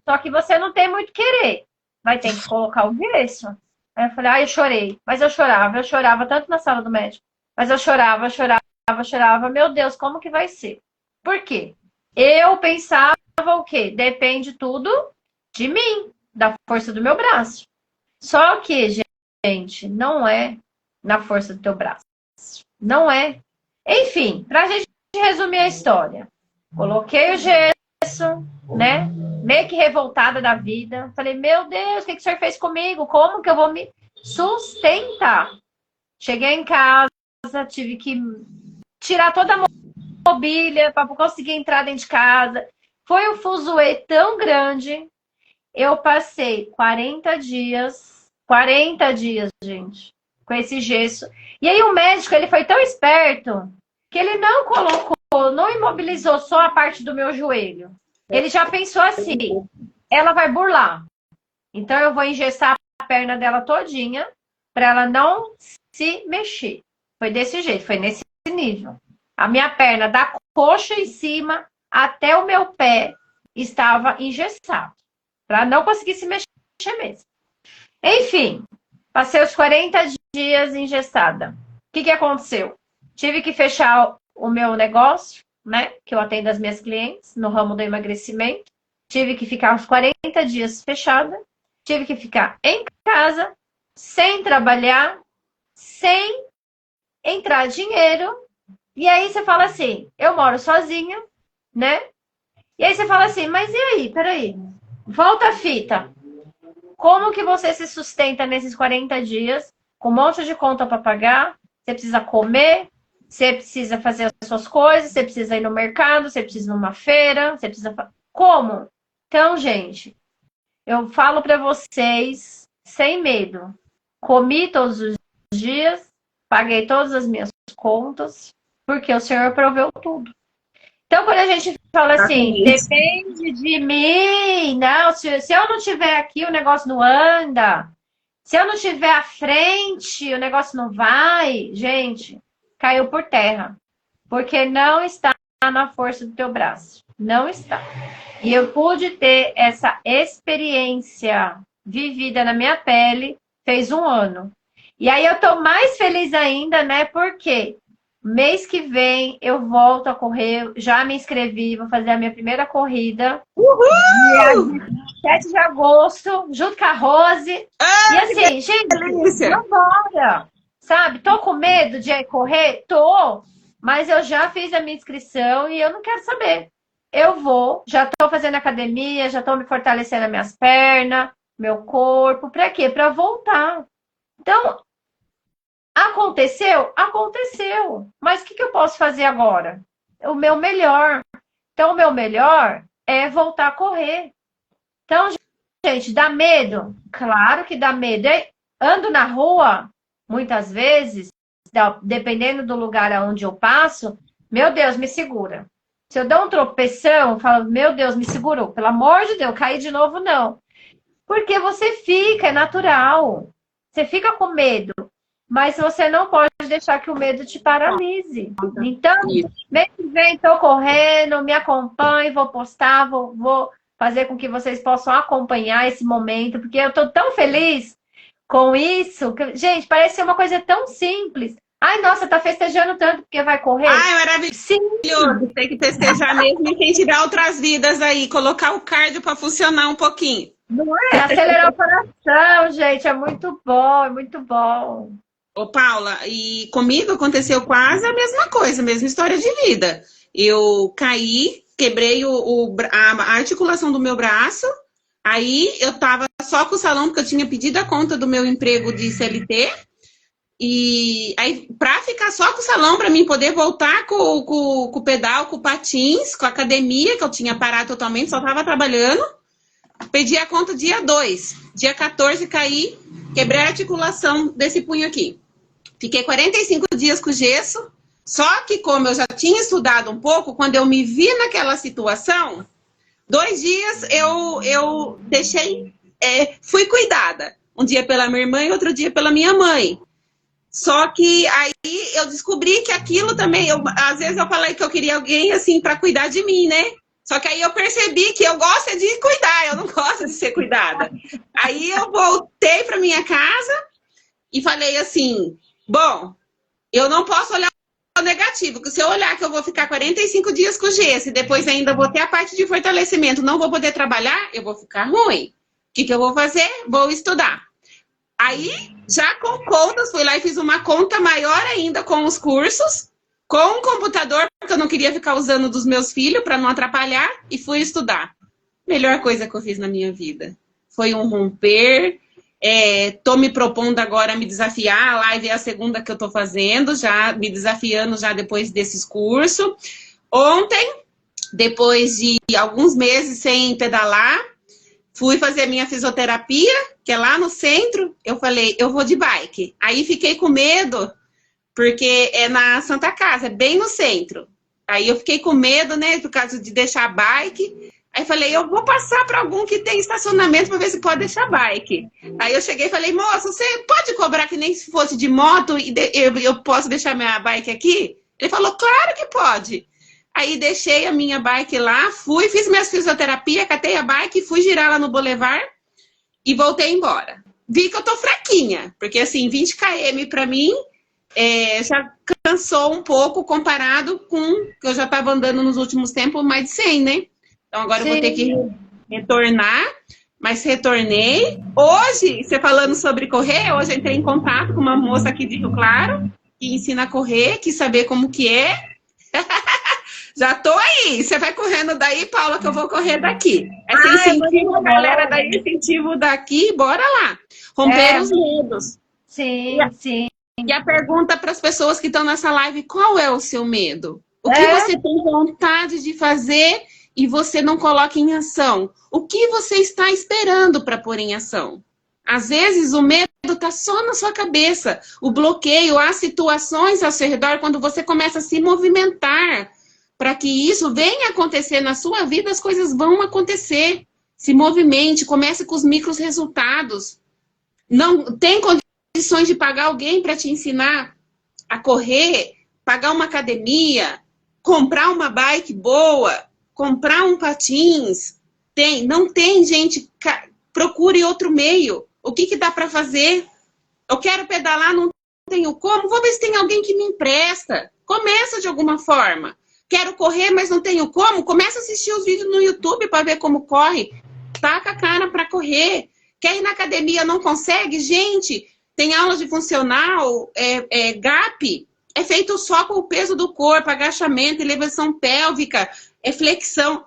só que você não tem muito querer, vai ter que colocar o gesso. Aí eu falei: eu chorei, mas eu chorava tanto na sala do médico, mas eu chorava, meu Deus, como que vai ser? Por quê? Eu pensava o quê? Depende tudo de mim, da força do meu braço. Só que, gente, não é na força do teu braço. Não é. Enfim, pra gente resumir a história. Coloquei o gesso, né? Meio que revoltada da vida. Falei: meu Deus, o que o senhor fez comigo? Como que eu vou me sustentar? Cheguei em casa, tive que tirar toda a mobília para conseguir entrar dentro de casa. Foi um fuzuê tão grande. Eu passei 40 dias, gente, com esse gesso. E aí o médico, ele foi tão esperto que ele não colocou, não imobilizou só a parte do meu joelho. Ele já pensou assim: ela vai burlar. Então eu vou engessar a perna dela todinha para ela não se mexer. Foi desse jeito, foi nesse nível. A minha perna da coxa em cima até o meu pé estava engessado, para não conseguir se mexer mesmo. Enfim, passei os 40 dias engessada. O que aconteceu? Tive que fechar o meu negócio, né? Que eu atendo as minhas clientes no ramo do emagrecimento. Tive que ficar uns 40 dias fechada. Tive que ficar em casa, sem trabalhar, sem entrar dinheiro. E aí você fala assim: eu moro sozinha, né? E aí você fala assim: mas e aí? Peraí. Volta a fita. Como que você se sustenta nesses 40 dias, com um monte de conta para pagar? Você precisa comer, você precisa fazer as suas coisas, você precisa ir no mercado, você precisa ir numa feira, você precisa... Como? Então, gente, eu falo para vocês, sem medo. Comi todos os dias, paguei todas as minhas contas, porque o Senhor proveu tudo. Então, quando a gente fala assim, depende de mim, não, se eu não estiver aqui, o negócio não anda. Se eu não estiver à frente, o negócio não vai. Gente, caiu por terra. Porque não está na força do teu braço. Não está. E eu pude ter essa experiência vivida na minha pele, fez 1 ano. E aí eu tô mais feliz ainda, né? Porque mês que vem eu volto a correr, já me inscrevi, vou fazer a minha primeira corrida. Uhul! Dia 7 de agosto, junto com a Rose. E assim, gente, vambora! Sabe, tô com medo de correr? Tô, mas eu já fiz a minha inscrição e eu não quero saber. Eu vou, já tô fazendo academia, já tô me fortalecendo as minhas pernas, meu corpo. Para quê? Para voltar. Então, aconteceu? Aconteceu. Mas o que eu posso fazer agora? O meu melhor. Então, o meu melhor é voltar a correr. Então, gente, dá medo? Claro que dá medo. Ando na rua, muitas vezes, dependendo do lugar aonde eu passo, meu Deus, me segura. Se eu dou um tropeção, eu falo, meu Deus, me segurou. Pelo amor de Deus, cair de novo, não. Porque você fica, é natural. Você fica com medo. Mas você não pode deixar que o medo te paralise. Então, mês que vem, estou correndo, me acompanhe, vou postar, vou fazer com que vocês possam acompanhar esse momento, porque eu estou tão feliz com isso. Que, gente, parece ser uma coisa tão simples. Ai, nossa, tá festejando tanto porque vai correr? Ai, maravilhoso. Sim. Tem que festejar mesmo e tem que tirar outras vidas aí, colocar o cardio para funcionar um pouquinho. Não é? Acelerar o coração, gente, é muito bom, é muito bom. Ô, Paula, e comigo aconteceu quase a mesma coisa, a mesma história de vida. Eu caí, quebrei a articulação do meu braço, aí eu tava só com o salão, porque eu tinha pedido a conta do meu emprego de CLT, e aí pra ficar só com o salão, pra mim poder voltar com o pedal, com o patins, com a academia, que eu tinha parado totalmente, só tava trabalhando, pedi a conta dia 2, dia 14 caí, quebrei a articulação desse punho aqui. Fiquei 45 dias com gesso, só que como eu já tinha estudado um pouco, quando eu me vi naquela situação, 2 dias eu deixei, fui cuidada. Um dia pela minha irmã e outro dia pela minha mãe. Só que aí eu descobri que aquilo também, às vezes eu falei que eu queria alguém assim para cuidar de mim, né? Só que aí eu percebi que eu gosto de cuidar, eu não gosto de ser cuidada. Aí eu voltei para minha casa e falei assim, bom, eu não posso olhar o negativo, porque se eu olhar que eu vou ficar 45 dias com gesso e depois ainda vou ter a parte de fortalecimento, não vou poder trabalhar, eu vou ficar ruim. O que eu vou fazer? Vou estudar. Aí, já com contas, fui lá e fiz uma conta maior ainda com os cursos, com um computador, porque eu não queria ficar usando dos meus filhos para não atrapalhar, e fui estudar. Melhor coisa que eu fiz na minha vida. Foi um romper. Tô me propondo agora a me desafiar, a live é a segunda que eu tô fazendo, já me desafiando já depois desses cursos. Ontem, depois de alguns meses sem pedalar, fui fazer minha fisioterapia, que é lá no centro, eu falei, eu vou de bike. Aí fiquei com medo, porque é na Santa Casa, é bem no centro. Aí eu fiquei com medo, né, por causa de deixar a bike. Aí falei, eu vou passar para algum que tem estacionamento para ver se pode deixar bike. Aí eu cheguei e falei, moço, você pode cobrar que nem se fosse de moto e eu posso deixar minha bike aqui? Ele falou, claro que pode. Aí deixei a minha bike lá, fui, fiz minhas fisioterapia, catei a bike, fui girar lá no Boulevard e voltei embora. Vi que eu tô fraquinha, porque assim, 20 km para mim já cansou um pouco comparado com que eu já estava andando nos últimos tempos mais de 100, né? Então agora eu vou ter que retornar, mas retornei. Hoje, você falando sobre correr, hoje eu entrei em contato com uma moça aqui de Rio Claro, que ensina a correr, quis saber como que é. Já tô aí. Você vai correndo daí, Paula, que eu vou correr daqui. Esse incentivo, galera, daí, incentivo daqui, bora lá. Romper os medos. Sim, sim. E a pergunta para as pessoas que estão nessa live, qual é o seu medo? O que você tem vontade de fazer e você não coloca em ação? O que você está esperando para pôr em ação? Às vezes o medo está só na sua cabeça. O bloqueio, as situações ao seu redor, quando você começa a se movimentar para que isso venha acontecer na sua vida, as coisas vão acontecer. Se movimente, comece com os micros resultados. Não tem condições de pagar alguém para te ensinar a correr, pagar uma academia, comprar uma bike boa, comprar um patins. Não tem, gente, procure outro meio. O que dá para fazer? Eu quero pedalar, não tenho como, vou ver se tem alguém que me empresta. Começa de alguma forma. Quero correr, mas não tenho como, começa a assistir os vídeos no YouTube para ver como corre. Taca a cara para correr. Quer ir na academia, não consegue? Gente, tem aula de funcional, GAP, é feito só com o peso do corpo, agachamento, elevação pélvica, é flexão.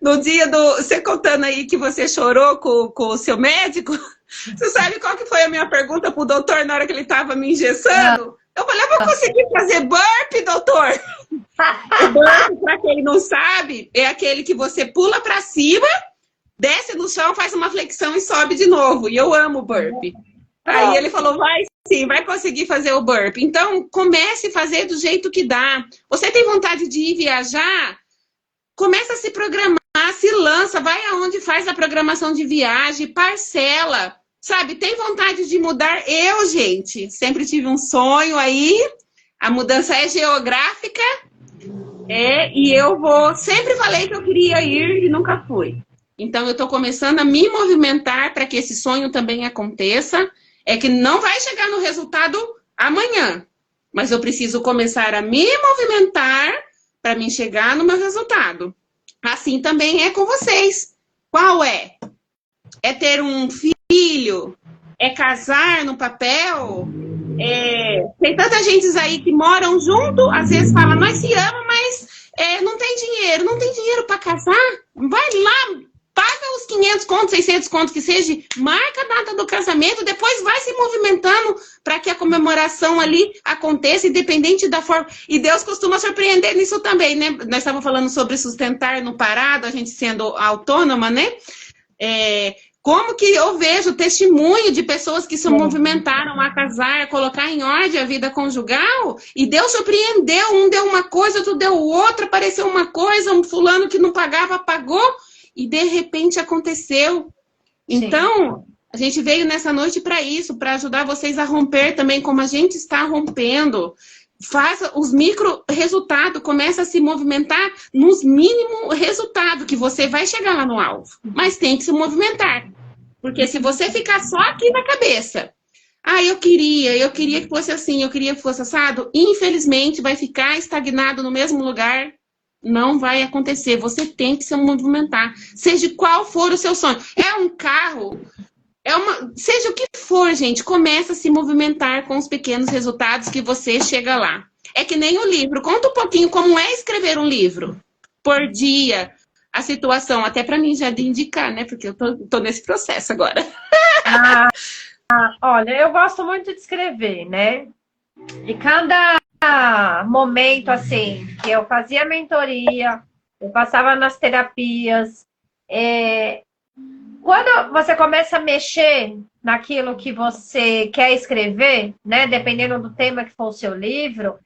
No dia você contando aí que você chorou com o seu médico, você sabe qual que foi a minha pergunta pro doutor na hora que ele estava me engessando? Eu falei, eu vou conseguir fazer burpee, doutor? O burpee, para quem não sabe, é aquele que você pula para cima, desce no chão, faz uma flexão e sobe de novo. E eu amo burpee. Aí ele falou, vai sim, vai conseguir fazer o burpee. Então, comece a fazer do jeito que dá. Você tem vontade de ir viajar? Começa a se programar, se lança, vai aonde faz a programação de viagem, parcela. Sabe, tem vontade de mudar? Eu, gente, sempre tive um sonho aí. A mudança é geográfica. E eu sempre falei que eu queria ir e nunca fui. Então, eu estou começando a me movimentar para que esse sonho também aconteça. É que não vai chegar no resultado amanhã, mas eu preciso começar a me movimentar para mim chegar no meu resultado. Assim também é com vocês. Qual é? É ter um filho? É casar no papel? Tem tanta gente aí que moram junto, às vezes fala, nós se amamos, mas não tem dinheiro. Não tem dinheiro para casar? Vai lá, paga os 500 contos, 600 contos que seja, marca a data do casamento, depois vai se movimentando para que a comemoração ali aconteça, independente da forma. E Deus costuma surpreender nisso também, né? Nós estávamos falando sobre sustentar no parado, a gente sendo autônoma, né? Como que eu vejo testemunho de pessoas que se movimentaram a casar, a colocar em ordem a vida conjugal, e Deus surpreendeu, um deu uma coisa, outro deu outra, apareceu uma coisa, um fulano que não pagava, pagou, e de repente aconteceu. Então, a gente veio nessa noite para isso, para ajudar vocês a romper também, como a gente está rompendo. Faça os micro resultados, começa a se movimentar nos mínimos resultados, que você vai chegar lá no alvo. Mas tem que se movimentar. Porque se você ficar só aqui na cabeça, eu queria que fosse assim, eu queria que fosse assado, infelizmente vai ficar estagnado no mesmo lugar. Não vai acontecer. Você tem que se movimentar. Seja qual for o seu sonho. É um carro, seja o que for, gente, começa a se movimentar com os pequenos resultados que você chega lá. É que nem o livro. Conta um pouquinho como é escrever um livro. Por dia, a situação, até para mim já de indicar, né? Porque eu tô nesse processo agora. Olha, eu gosto muito de escrever, né? E cada momento, assim, que eu fazia mentoria, eu passava nas terapias. Quando você começa a mexer naquilo que você quer escrever, né? Dependendo do tema que for o seu livro,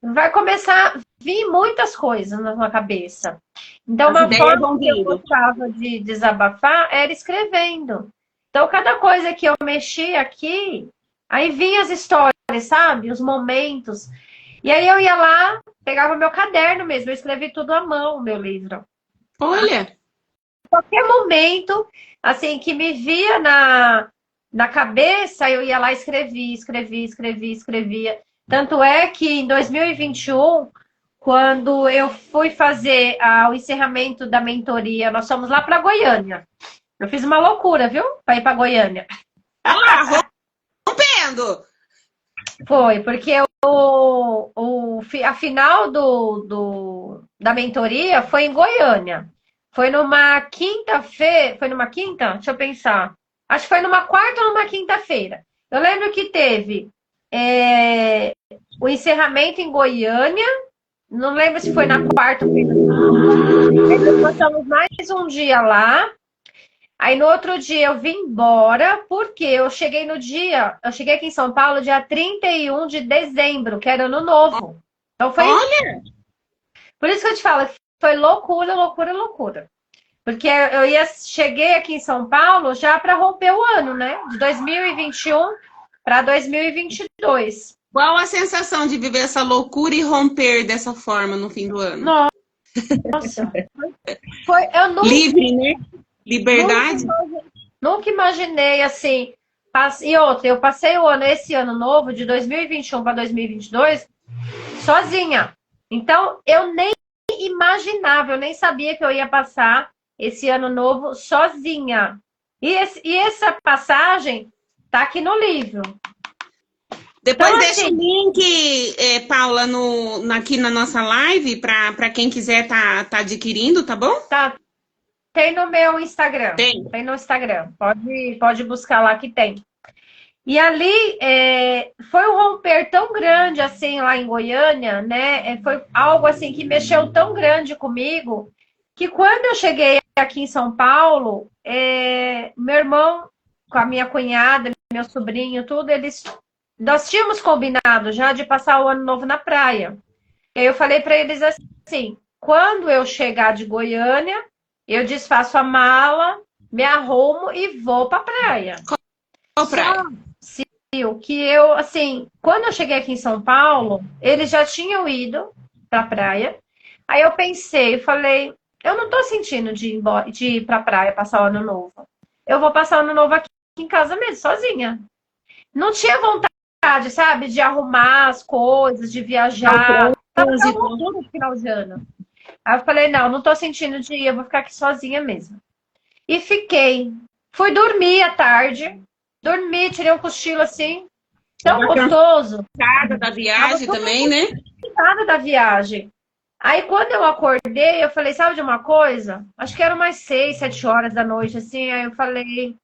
vai começar a vir muitas coisas na sua cabeça. Então, uma forma que eu gostava de desabafar era escrevendo. Então, cada coisa que eu mexia aqui, aí vinha as histórias, sabe? Os momentos. E aí eu ia lá, pegava meu caderno mesmo, eu escrevi tudo à mão, meu livro. Olha! Qualquer momento, assim, que me via na cabeça, eu ia lá e escrevia. Tanto é que em 2021, quando eu fui fazer o encerramento da mentoria, nós fomos lá para Goiânia. Eu fiz uma loucura, viu? Para ir para Goiânia. Rompendo! Foi, porque a final da mentoria foi em Goiânia. Foi numa quinta-feira. Foi numa quinta? Deixa eu pensar. Acho que foi numa quarta ou numa quinta-feira. Eu lembro que teve o encerramento em Goiânia. Não lembro se foi na quarta ou quinta. Nós passamos mais um dia lá. Aí no outro dia eu vim embora, porque eu cheguei aqui em São Paulo dia 31 de dezembro, que era ano novo. Então foi. Olha! Por isso que eu te falo, foi loucura. Porque cheguei aqui em São Paulo já para romper o ano, né? De 2021 para 2022. Qual a sensação de viver essa loucura e romper dessa forma no fim do ano? Nossa. Livre, né? Liberdade. Nunca imaginei assim. E outra, eu passei esse ano novo, de 2021 para 2022, sozinha. Então, eu nem imaginava, eu nem sabia que eu ia passar esse ano novo sozinha. E essa passagem tá aqui no livro. Depois Então, deixa o assim, link, Paula, aqui na nossa live, para quem quiser tá adquirindo, tá bom? tá, tem no meu Instagram. Tem. Tem no Instagram. Pode buscar lá que tem. E ali foi um romper tão grande assim lá em Goiânia, né? Foi algo assim que mexeu tão grande comigo que quando eu cheguei aqui em São Paulo, meu irmão com a minha cunhada, meu sobrinho, tudo, nós tínhamos combinado já de passar o ano novo na praia. E aí eu falei para eles assim: quando eu chegar de Goiânia, eu desfaço a mala, me arrumo e vou para a praia. Qual praia? Que eu, assim, quando eu cheguei aqui em São Paulo, eles já tinham ido pra praia. Aí eu pensei, falei, eu não tô sentindo de ir pra praia passar o ano novo. Eu vou passar o ano novo aqui em casa mesmo, sozinha. Não tinha vontade, sabe, de arrumar as coisas, de viajar. Tava tão loucura no final de ano. Aí eu falei, não tô sentindo de ir, eu vou ficar aqui sozinha mesmo. E fiquei. Fui dormir à tarde. Dormi, tirei um cochilo assim, tão gostoso. Cansada da viagem também, né? Nada da viagem. Aí quando eu acordei, eu falei, sabe de uma coisa? Acho que eram umas 6, 7 horas da noite, assim. Aí eu falei,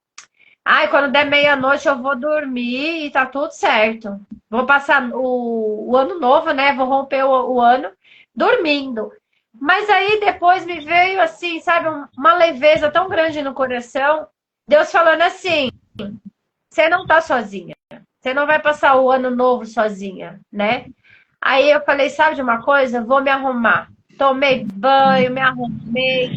ai, quando der meia-noite eu vou dormir e tá tudo certo. Vou passar o ano novo, né? Vou romper o ano dormindo. Mas aí depois me veio assim, sabe, uma leveza tão grande no coração. Deus falando assim, você não tá sozinha. Você não vai passar o ano novo sozinha, né? Aí eu falei, sabe de uma coisa? Vou me arrumar. Tomei banho, me arrumei,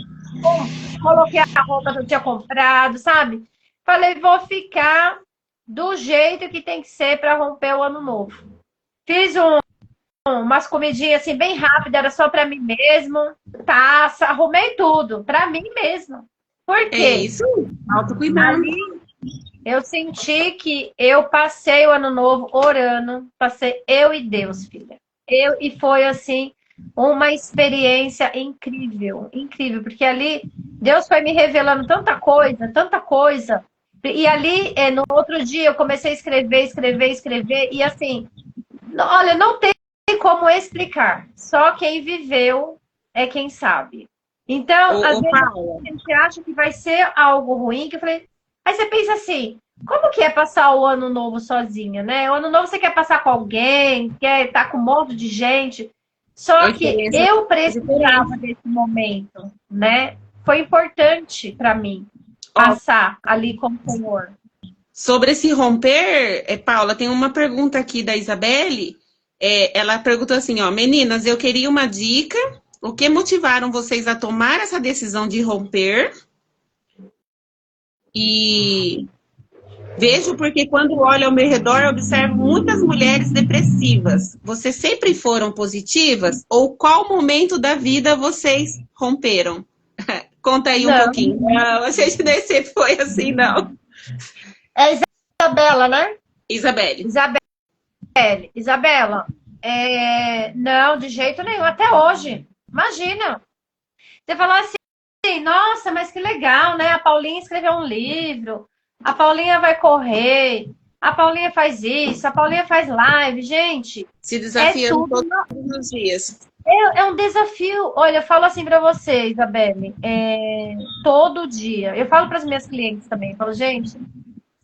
coloquei a roupa que eu tinha comprado, sabe? Falei, vou ficar do jeito que tem que ser para romper o ano novo. Fiz umas comidinhas assim bem rápidas, era só para mim mesmo. Taça, arrumei tudo para mim mesmo. Por quê? É isso, autocuidado. Ali eu senti que eu passei o ano novo orando, passei eu e Deus, filha. E foi assim uma experiência incrível, incrível, porque ali Deus foi me revelando tanta coisa, tanta coisa. E ali, no outro dia, eu comecei a escrever, e assim, olha, não tem como explicar. Só quem viveu é quem sabe. Então, às vezes, Paula, a gente acha que vai ser algo ruim, que eu falei. Aí você pensa assim, como que é passar o ano novo sozinha, né? O ano novo você quer passar com alguém, quer estar com um monte de gente. Só que eu precisava desse momento, né? Foi importante para mim passar ali com o Senhor. sobre esse romper, Paula, tem uma pergunta aqui da Isabelle. Ela perguntou assim, ó, meninas, eu queria uma dica. O que motivaram vocês a tomar essa decisão de romper? E vejo porque quando olho ao meu redor, eu observo muitas mulheres depressivas. Vocês sempre foram positivas? Ou qual momento da vida vocês romperam? Conta aí um pouquinho. Não, a gente nem sempre foi assim, não. É Isabela, né? Isabelle. Isabela, não, de jeito nenhum, até hoje. Imagina. Você falou assim, nossa, mas que legal, né? A Paulinha escreveu um livro, a Paulinha vai correr, a Paulinha faz isso, a Paulinha faz live, gente. Se desafiando todos os dias. É um desafio. Olha, eu falo assim para você, Isabelle, todo dia. Eu falo para as minhas clientes também, eu falo, gente,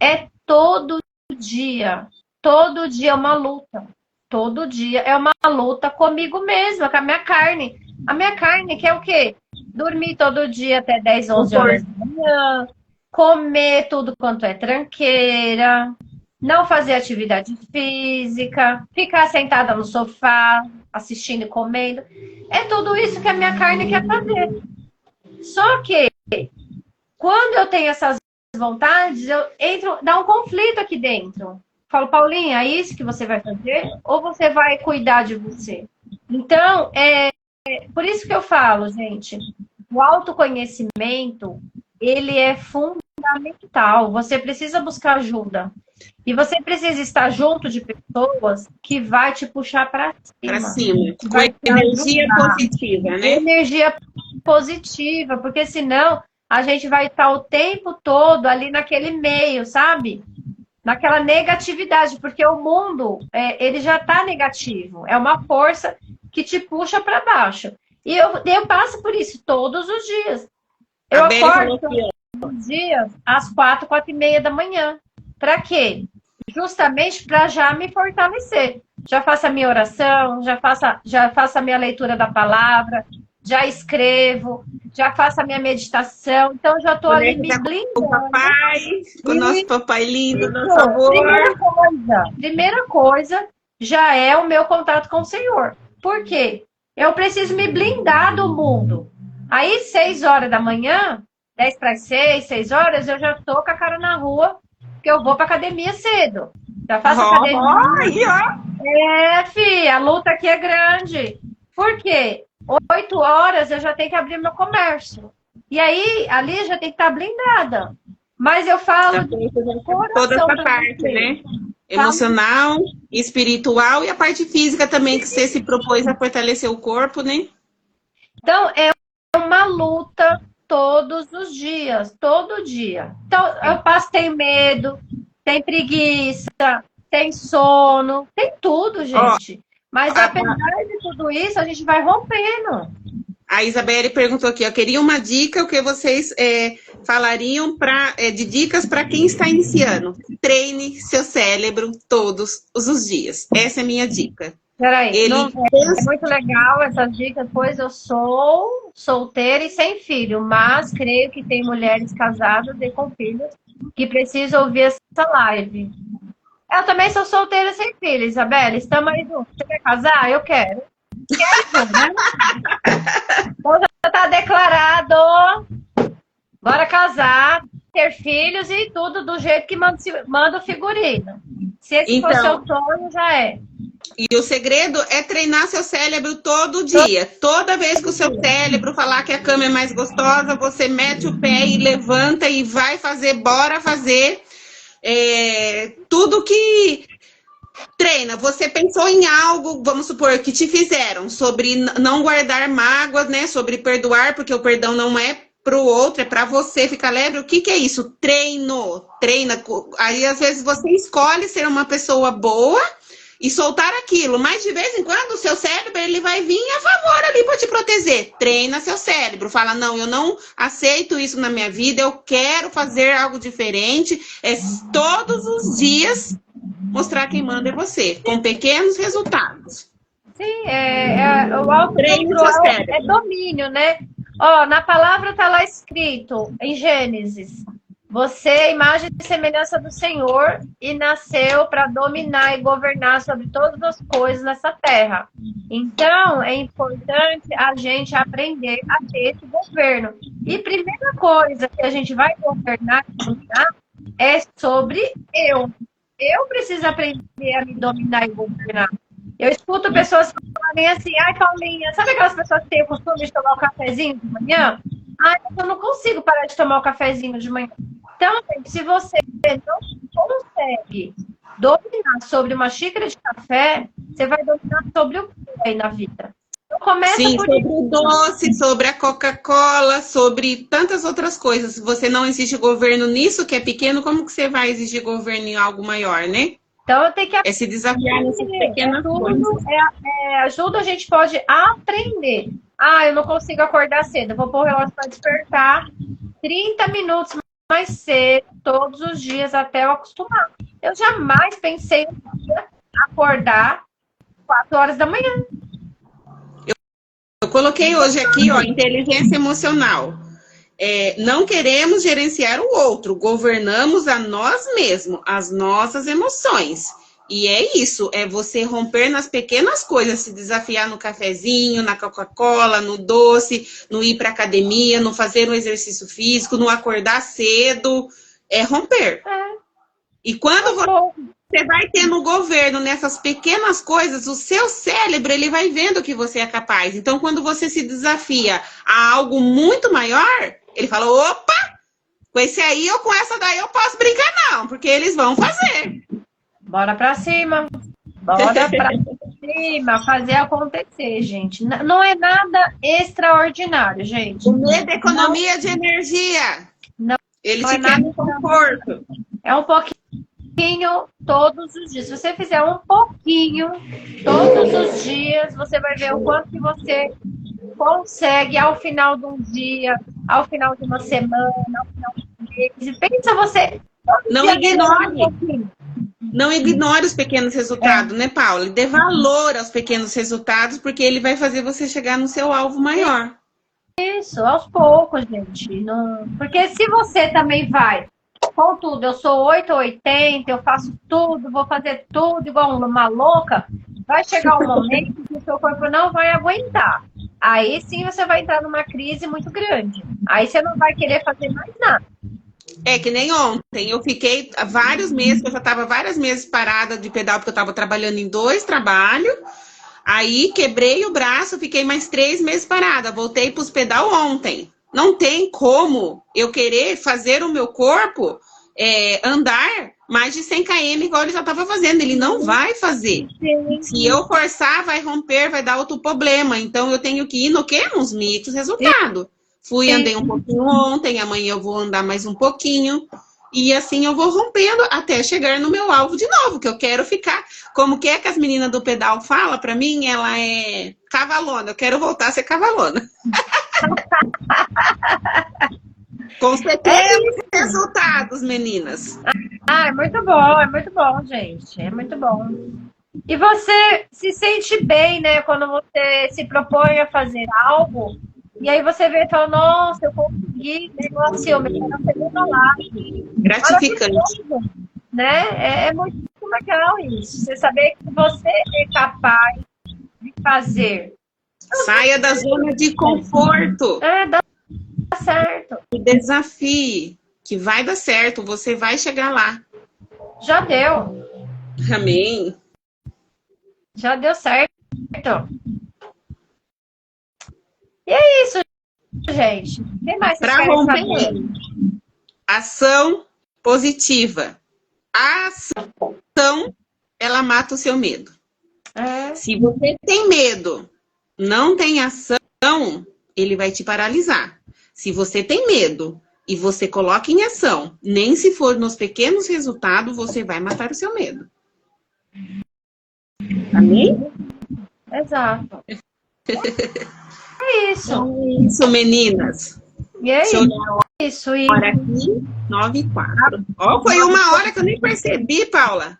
é todo dia. Todo dia é uma luta. Todo dia é uma luta comigo mesma, com a minha carne. A minha carne quer o quê? Dormir todo dia até 10, 11 horas da manhã, comer tudo quanto é tranqueira, não fazer atividade física, ficar sentada no sofá, assistindo e comendo. É tudo isso que a minha carne quer fazer. Só que, quando eu tenho essas vontades, dá um conflito aqui dentro. Falo, Paulinha, é isso que você vai fazer? Ou você vai cuidar de você? Então, por isso que eu falo, gente, o autoconhecimento, ele é fundamental. Você precisa buscar ajuda. E você precisa estar junto de pessoas que vai te puxar para cima. Para cima. Com energia positiva, né? Energia positiva, porque senão a gente vai estar o tempo todo ali naquele meio, sabe? naquela negatividade, porque o mundo, ele já está negativo. É uma força que te puxa para baixo. E eu passo por isso todos os dias. Eu A Beli acordo falou que todos os dias às 4h, 4h30 da manhã. Para quê? Justamente para já me fortalecer. Já faço a minha oração, já faço a minha leitura da palavra, já escrevo, já faço a minha meditação. Então, já estou ali me o blindando. papai, com o nosso papai lindo, Isso. nosso amor. Primeira coisa, já é o meu contato com o Senhor. Por quê? Eu preciso me blindar do mundo. Aí, 6h da manhã, 10 para 6, 6h, eu já tô com a cara na rua, porque eu vou pra academia cedo. Já faço academia. Aí, ó. A luta aqui é grande. Por quê? 8h eu já tenho que abrir meu comércio. E aí, ali já tem que estar blindada. Mas eu falo de toda coração essa parte, né? Emocional, espiritual e a parte física também, que você se propôs a fortalecer o corpo, né? Então, é uma luta todos os dias, todo dia. Então, eu tenho medo, tem preguiça, tem sono, tem tudo, gente. Mas apesar de tudo isso, a gente vai rompendo. A Isabelle perguntou aqui, eu queria uma dica, o que vocês falariam de dicas para quem está iniciando. Treine seu cérebro todos os dias. Essa é a minha dica. Peraí, é muito legal essas dicas, pois eu sou solteira e sem filho, mas creio que tem mulheres casadas e com filhos que precisam ouvir essa live. Eu também sou solteira e sem filho, Isabelle. Estamos aí juntos. Você quer casar? Eu quero. Quero, né? Então já está declarado. Bora casar, ter filhos e tudo do jeito que manda o figurino. Se esse for seu sonho, já é. E o segredo é treinar seu cérebro todo dia. Toda vez que o seu cérebro falar que a cama é mais gostosa, você mete o pé e levanta e vai fazer, bora fazer. Tudo que treina. Você pensou em algo, vamos supor, que te fizeram, sobre não guardar mágoas, né? Sobre perdoar, porque o perdão não é pro outro, é para você ficar leve. O que é isso? Treina. Aí, às vezes, você escolhe ser uma pessoa boa e soltar aquilo, mas de vez em quando o seu cérebro ele vai vir a favor ali para te proteger. Treina seu cérebro, fala, não, eu não aceito isso na minha vida, eu quero fazer algo diferente. Todos os dias mostrar quem manda é você, com pequenos resultados. Sim, o autocontrole é domínio, né? Ó, na palavra tá lá escrito, em Gênesis, você é imagem e semelhança do Senhor e nasceu para dominar e governar sobre todas as coisas nessa terra. Então, é importante a gente aprender a ter esse governo. E primeira coisa que a gente vai governar e dominar é sobre eu. Eu preciso aprender a me dominar e governar. Eu escuto pessoas falarem assim, ai, Paulinha, sabe aquelas pessoas que têm o costume de tomar um cafezinho de manhã? Ai, eu não consigo parar de tomar o cafezinho de manhã. Então, gente, se você não consegue dominar sobre uma xícara de café, você vai dominar sobre o que aí na vida. Então, começa sobre o doce, sobre a Coca-Cola, sobre tantas outras coisas. Se você não exige governo nisso, que é pequeno, como que você vai exigir governo em algo maior, né? Então, eu tenho que se desafiar nessas pequenas coisas. Ajuda, a gente pode aprender. Ah, eu não consigo acordar cedo. Eu vou pôr o relógio para despertar 30 minutos mais cedo, todos os dias, até eu acostumar. Eu jamais pensei em acordar 4h da manhã. Eu coloquei hoje aqui, ó, inteligência emocional. Não queremos gerenciar o outro, governamos a nós mesmos, as nossas emoções. E é isso, é você romper nas pequenas coisas, se desafiar no cafezinho, na Coca-Cola, no doce, no ir para academia, no fazer um exercício físico, no acordar cedo, é romper. E quando você vai tendo governo nessas pequenas coisas, o seu cérebro ele vai vendo que você é capaz. Então, quando você se desafia a algo muito maior, ele fala, opa, com esse aí ou com essa daí eu posso brincar não, porque eles vão fazer. Bora pra cima. Bora pra cima, fazer acontecer, gente. Não é nada extraordinário, gente. O medo é economia de energia. Não. Ele te quer no conforto. É um pouquinho pouquinho todos os dias. Se você fizer um pouquinho todos os dias, você vai ver o quanto que você consegue ao final de um dia, ao final de uma semana, ao final de um mês. E pensa você... Não ignore. Não ignore os pequenos resultados, né, Paula? Dê valor aos pequenos resultados, porque ele vai fazer você chegar no seu alvo maior. Isso, aos poucos, gente. Não... Porque se você também vai com tudo, eu sou 8 ou 80, eu faço tudo, vou fazer tudo igual uma louca, vai chegar um momento que o seu corpo não vai aguentar. Aí sim você vai entrar numa crise muito grande. Aí você não vai querer fazer mais nada. É que nem ontem, eu fiquei vários meses, eu já estava vários meses parada de pedal, porque eu estava trabalhando em 2 trabalhos. Aí quebrei o braço, fiquei mais 3 meses parada. Voltei para os pedal ontem. Não tem como eu querer fazer o meu corpo andar mais de 100 km igual ele já estava fazendo. Ele não vai fazer. Se eu forçar, vai romper, vai dar outro problema. Então eu tenho que ir no quê? Nos micros resultados. Andei um pouquinho ontem, amanhã eu vou andar mais um pouquinho. E assim eu vou rompendo até chegar no meu alvo de novo, que eu quero ficar. Como que as meninas do pedal falam pra mim? Ela é cavalona. Eu quero voltar a ser cavalona. Com certeza resultados, meninas. É muito bom, gente. É muito bom. E você se sente bem, né? Quando você se propõe a fazer algo, e aí você vê e fala, nossa, eu consegui, negócio, eu me na segunda live. Gratificante. Né? É muito legal isso. Você saber que você é capaz de fazer. Saia da zona de conforto. Dá certo. E desafie, que vai dar certo, você vai chegar lá. Já deu. Amém. Já deu certo. E é isso, gente. O que mais vocês Para querem romper, saber? ação positiva. A ação, ela mata o seu medo. Se você tem medo, não tem ação, ele vai te paralisar. Se você tem medo e você coloca em ação, nem se for nos pequenos resultados, você vai matar o seu medo. Amém? Exato. É isso. É isso, meninas. E é Deixa eu olhar isso. a hora aqui, 9h04. Ó, foi 1 hora que eu nem percebi, Paula.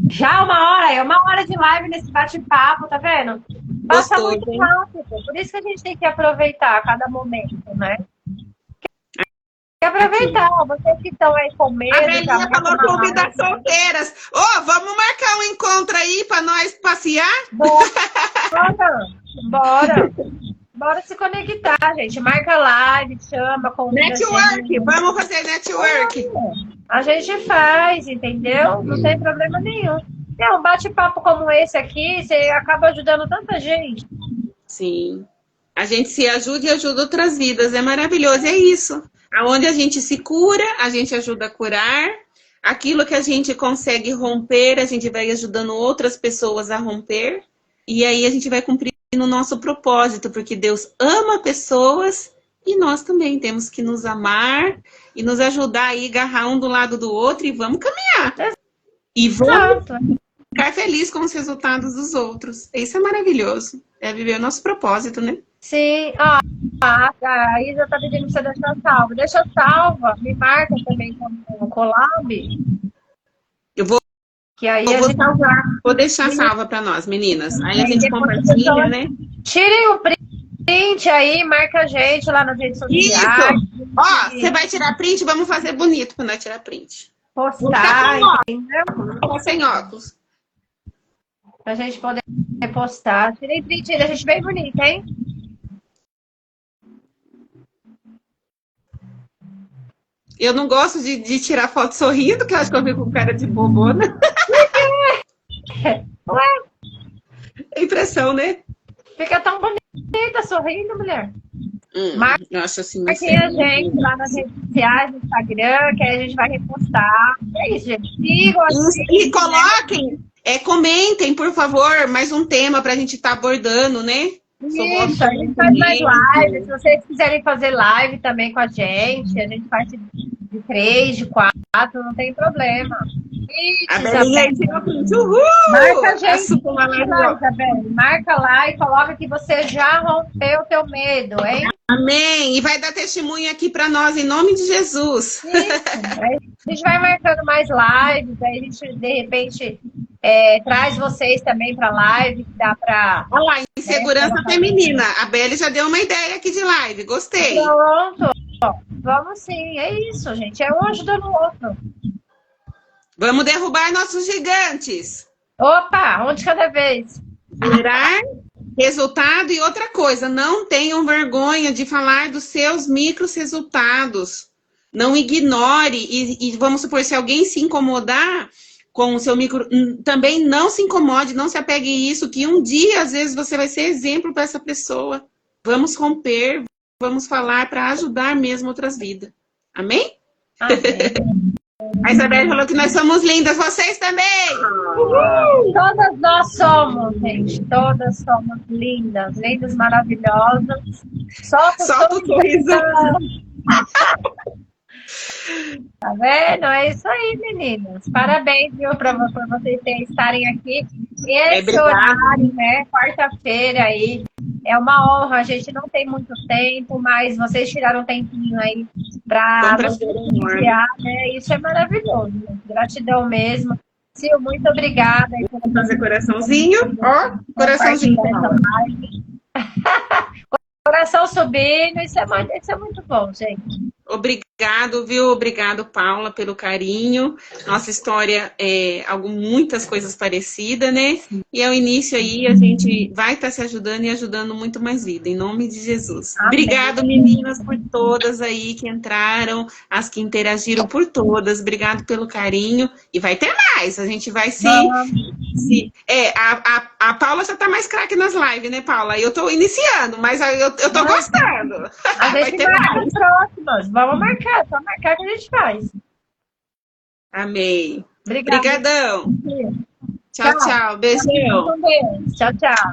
Já 1 hora, é 1 hora de live nesse bate-papo, tá vendo? Passa Gostoso, muito hein? rápido. Por isso que a gente tem que aproveitar cada momento, né? Tem que aproveitar. Vocês que estão aí com medo. A velhinha falou convidar solteiras. Ô, vamos marcar um encontro aí pra nós passear? Bora. Bora se conectar, gente. Marca live, chama, convida. Network, vamos fazer network. A gente faz, entendeu? Não tem problema nenhum. Um bate-papo como esse aqui, você acaba ajudando tanta gente. Sim. A gente se ajuda e ajuda outras vidas. É maravilhoso, é isso. Aonde a gente se cura, a gente ajuda a curar. Aquilo que a gente consegue romper, a gente vai ajudando outras pessoas a romper. E aí a gente vai cumprir no nosso propósito, porque Deus ama pessoas e nós também temos que nos amar e nos ajudar aí, agarrar um do lado do outro e vamos caminhar. E vamos ficar felizes com os resultados dos outros. Isso é maravilhoso. É viver o nosso propósito, né? Sim. A Isa tá pedindo pra você deixar salva. Deixa salva. Me marca também como collab. Eu vou, que aí salvar. Vou deixar salva para nós, meninas. Aí a gente compartilha, né? Tirem o print aí, marca a gente lá nas redes sociais. Isso! Ó, você vai tirar print? Vamos fazer bonito pra nós tirar print. Postar, entendeu? Vou sem óculos. Pra gente poder postar. Tirei print aí da gente bem bonita, hein? Eu não gosto de tirar foto sorrindo, que eu acho que eu fico com cara de bobona. Ué? É impressão, né? Fica tão bonita sorrindo, mulher. Nossa, assim, Marquem a gente lá nas redes sociais, no Instagram, que aí a gente vai repostar. É isso, gente. Sigam a gente. E coloquem, comentem, por favor, mais um tema pra gente estar abordando, né? Isso, a gente faz mais live. Se vocês quiserem fazer live também com a gente faz de 3, de 4, não tem problema. A Isso, Belinha aí Isabel. tirou print. Uhul! Marca a A gente super lá, maravilhosa. Isabel. Marca lá e coloca que você já rompeu o teu medo, hein? Amém. E vai dar testemunho aqui para nós, em nome de Jesus. Isso. Aí a gente vai marcando mais lives, aí a gente, de repente, traz vocês também para live, que dá para, Olha lá, né, insegurança colocar. feminina. A Beli já deu uma ideia aqui de live. Gostei. Pronto. Vamos sim, é isso, gente. É um ajudando o outro. Vamos derrubar nossos gigantes. Opa, um de cada vez. Gerar resultado e outra coisa, não tenham vergonha de falar dos seus micros resultados. Não ignore e vamos supor, se alguém se incomodar com o seu micro, também não se incomode, não se apegue a isso, que um dia, às vezes, você vai ser exemplo para essa pessoa. Vamos romper, vamos falar para ajudar mesmo outras vidas. Amém? Amém. A Isabel falou que nós somos lindas, vocês também! Todas nós somos, gente. Todas somos lindas, lindas, maravilhosas. Solta o sorriso. Tá vendo? É isso aí, meninas. Parabéns, viu, por vocês estarem aqui. Esse horário, né? Quarta-feira aí. É uma honra. A gente não tem muito tempo, mas vocês tiraram um tempinho aí para nos enviar, né? Isso é maravilhoso. Gratidão mesmo. Sil, muito obrigada. Vamos fazer coraçãozinho. Ó, coraçãozinho. Coração subindo. Isso é muito bom, gente. Obrigado, viu? Obrigado, Paula, pelo carinho. Nossa história é muitas coisas parecidas, né? E ao início aí a gente vai estar se ajudando e ajudando muito mais vida, em nome de Jesus. Amém. Obrigado, meninas, por todas aí que entraram, as que interagiram por todas. Obrigado pelo carinho. E vai ter mais, a gente vai a Paula já tá mais craque nas lives, né, Paula? Eu tô iniciando, mas eu tô gostando. A gente marca as próximas. Vamos marcar, só marcar que a gente faz. Amém. Obrigadão. Tchau, tchau. Beijão. Tchau, tchau.